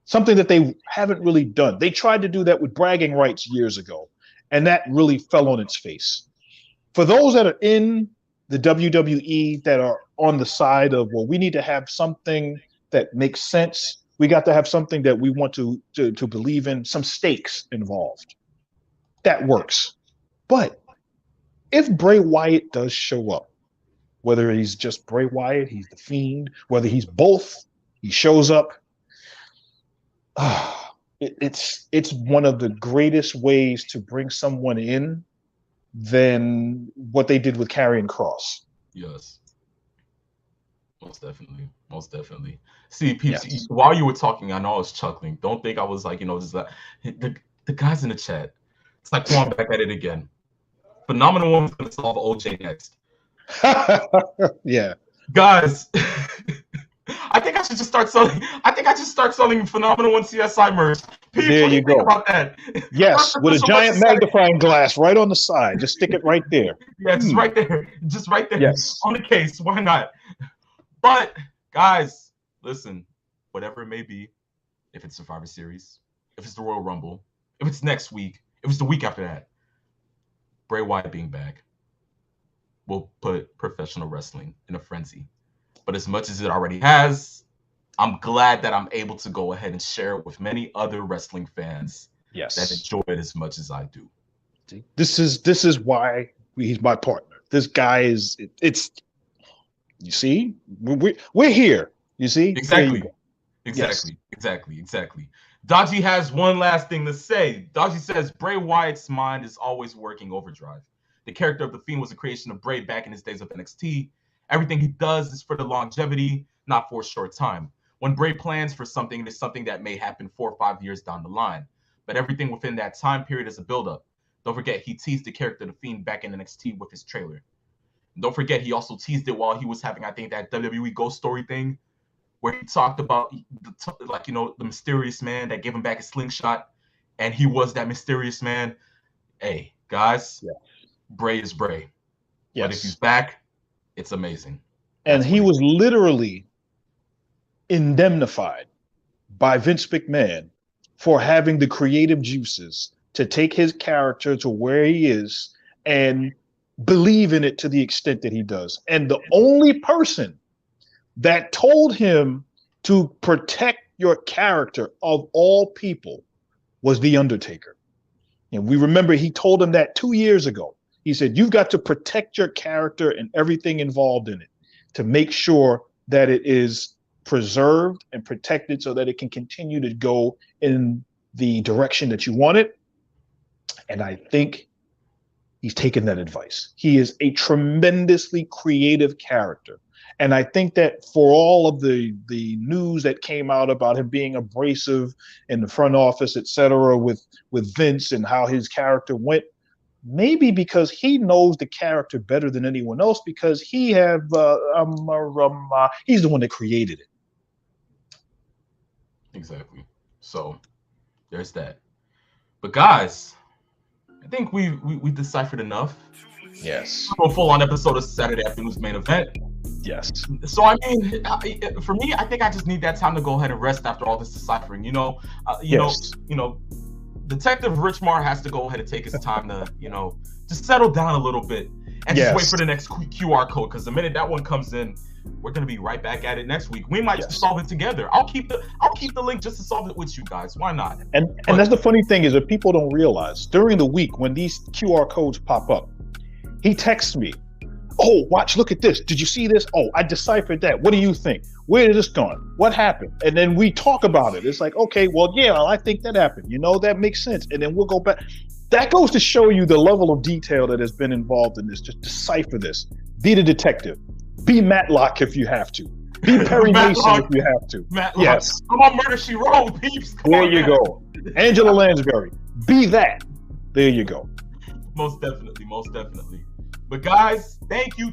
Something that they haven't really done. They tried to do that with bragging rights years ago, and that really fell on its face. For those that are in the WWE that are on the side of, well, we need to have something that makes sense. We got to have something that we want to believe in, some stakes involved. That works. But if Bray Wyatt does show up, whether he's just Bray Wyatt, he's the Fiend, whether he's both, he shows up. It's one of the greatest ways to bring someone in than what they did with Karrion Kross. Yes. Most definitely. Most definitely. See, peeps, while you were talking, I know I was chuckling. Don't think I was like, just like the guys in the chat. It's like, come on, back at it again. Phenomenal Woman's going to solve OJ next. Yeah. Guys, I think I should just start selling. I think I should start selling Phenomenal One CSI merch Peeps, There what do you you think go. about that? Yes, with a giant magnifying glass right on the side. Just stick it right there. Yeah, just right there. Just right there. Yes. On the case. Why not? But, guys, listen, whatever it may be, if it's Survivor Series, if it's the Royal Rumble, if it's next week, if it's the week after that, Bray Wyatt being back will put professional wrestling in a frenzy. But as much as it already has, I'm glad that I'm able to go ahead and share it with many other wrestling fans that enjoy it as much as I do. This is why he's my partner. This guy is it's you see, we're here. You see? Exactly. Yes. Exactly. Dodgy has one last thing to say. Dodgy says Bray Wyatt's mind is always working overdrive. The character of The Fiend was a creation of Bray back in his days of NXT. Everything he does is for the longevity, not for a short time. When Bray plans for something, it is something that may happen 4 or 5 years down the line. But everything within that time period is a build-up. Don't forget, he teased the character of The Fiend back in NXT with his trailer. And don't forget, he also teased it while he was having, I think, that WWE Ghost Story thing, where he talked about the mysterious man that gave him back his slingshot, and he was that mysterious man. Hey, guys, Bray is Bray. Yes. But if he's back, it's amazing. And he was literally indemnified by Vince McMahon for having the creative juices to take his character to where he is and believe in it to the extent that he does. And the only person that told him to protect your character of all people was The Undertaker. And we remember he told him that 2 years ago. He said, you've got to protect your character and everything involved in it to make sure that it is preserved and protected so that it can continue to go in the direction that you want it. And I think he's taken that advice. He is a tremendously creative character. And I think that for all of the news that came out about him being abrasive in the front office, et cetera, with Vince and how his character went, maybe because he knows the character better than anyone else, because he's the one that created it. Exactly. So there's that. But guys, I think we deciphered enough. Yes. A full-on episode of Saturday Afternoon's Main Event. Yes. So I mean, for me, I think I just need that time to go ahead and rest after all this deciphering. You know, Detective Richmar has to go ahead and take his time to, just settle down a little bit and just wait for the next QR code. Because the minute that one comes in, we're gonna be right back at it next week. We might just solve it together. I'll keep the link just to solve it with you guys. Why not? And that's the funny thing is that people don't realize during the week when these QR codes pop up, he texts me, "Oh, watch, look at this. Did you see this? Oh, I deciphered that. What do you think? Where is this going? What happened?" And then we talk about it. It's like, okay, well, yeah, I think that happened. That makes sense. And then we'll go back. That goes to show you the level of detail that has been involved in this. Just decipher this. Be the detective. Be Matlock if you have to. Be Perry Mason if you have to. Matlock. Yes. Come on, Murder, She Wrote, peeps. There you go. Angela Lansbury. Be that. There you go. Most definitely. But guys, thank you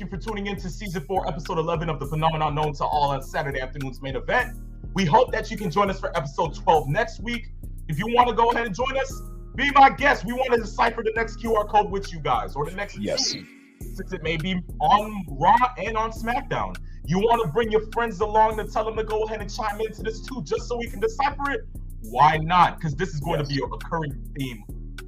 for tuning in to season 4, episode 11 of the phenomenon known to all on Saturday Afternoon's Main Event. We hope that you can join us for episode 12 next week. If you want to go ahead and join us, be my guest. We want to decipher the next QR code with you guys, or the next two, since it may be on Raw and on SmackDown. You want to bring your friends along to tell them to go ahead and chime into this too, just so we can decipher it? Why not? Because this is going to be a recurring theme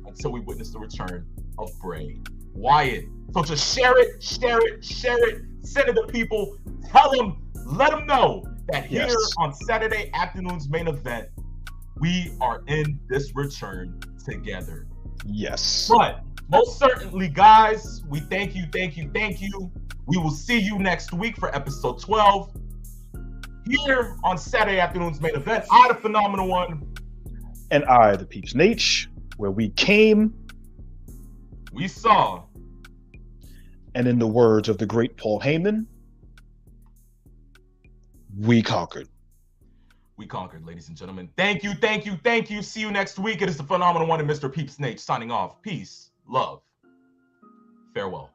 until we witness the return of Bray Wyatt. So just share it, send it to people, tell them, let them know that here on Saturday Afternoon's Main Event, we are in this return together. Yes. But most certainly, guys, we thank you. We will see you next week for episode 12 here on Saturday Afternoon's Main Event. I, the Phenomenal One. And I, the Peeps Nate, where we came, we saw. And in the words of the great Paul Heyman, we conquered. We conquered, ladies and gentlemen. Thank you. See you next week. It is the Phenomenal One and Mr. Peeps Nate signing off. Peace, love, farewell.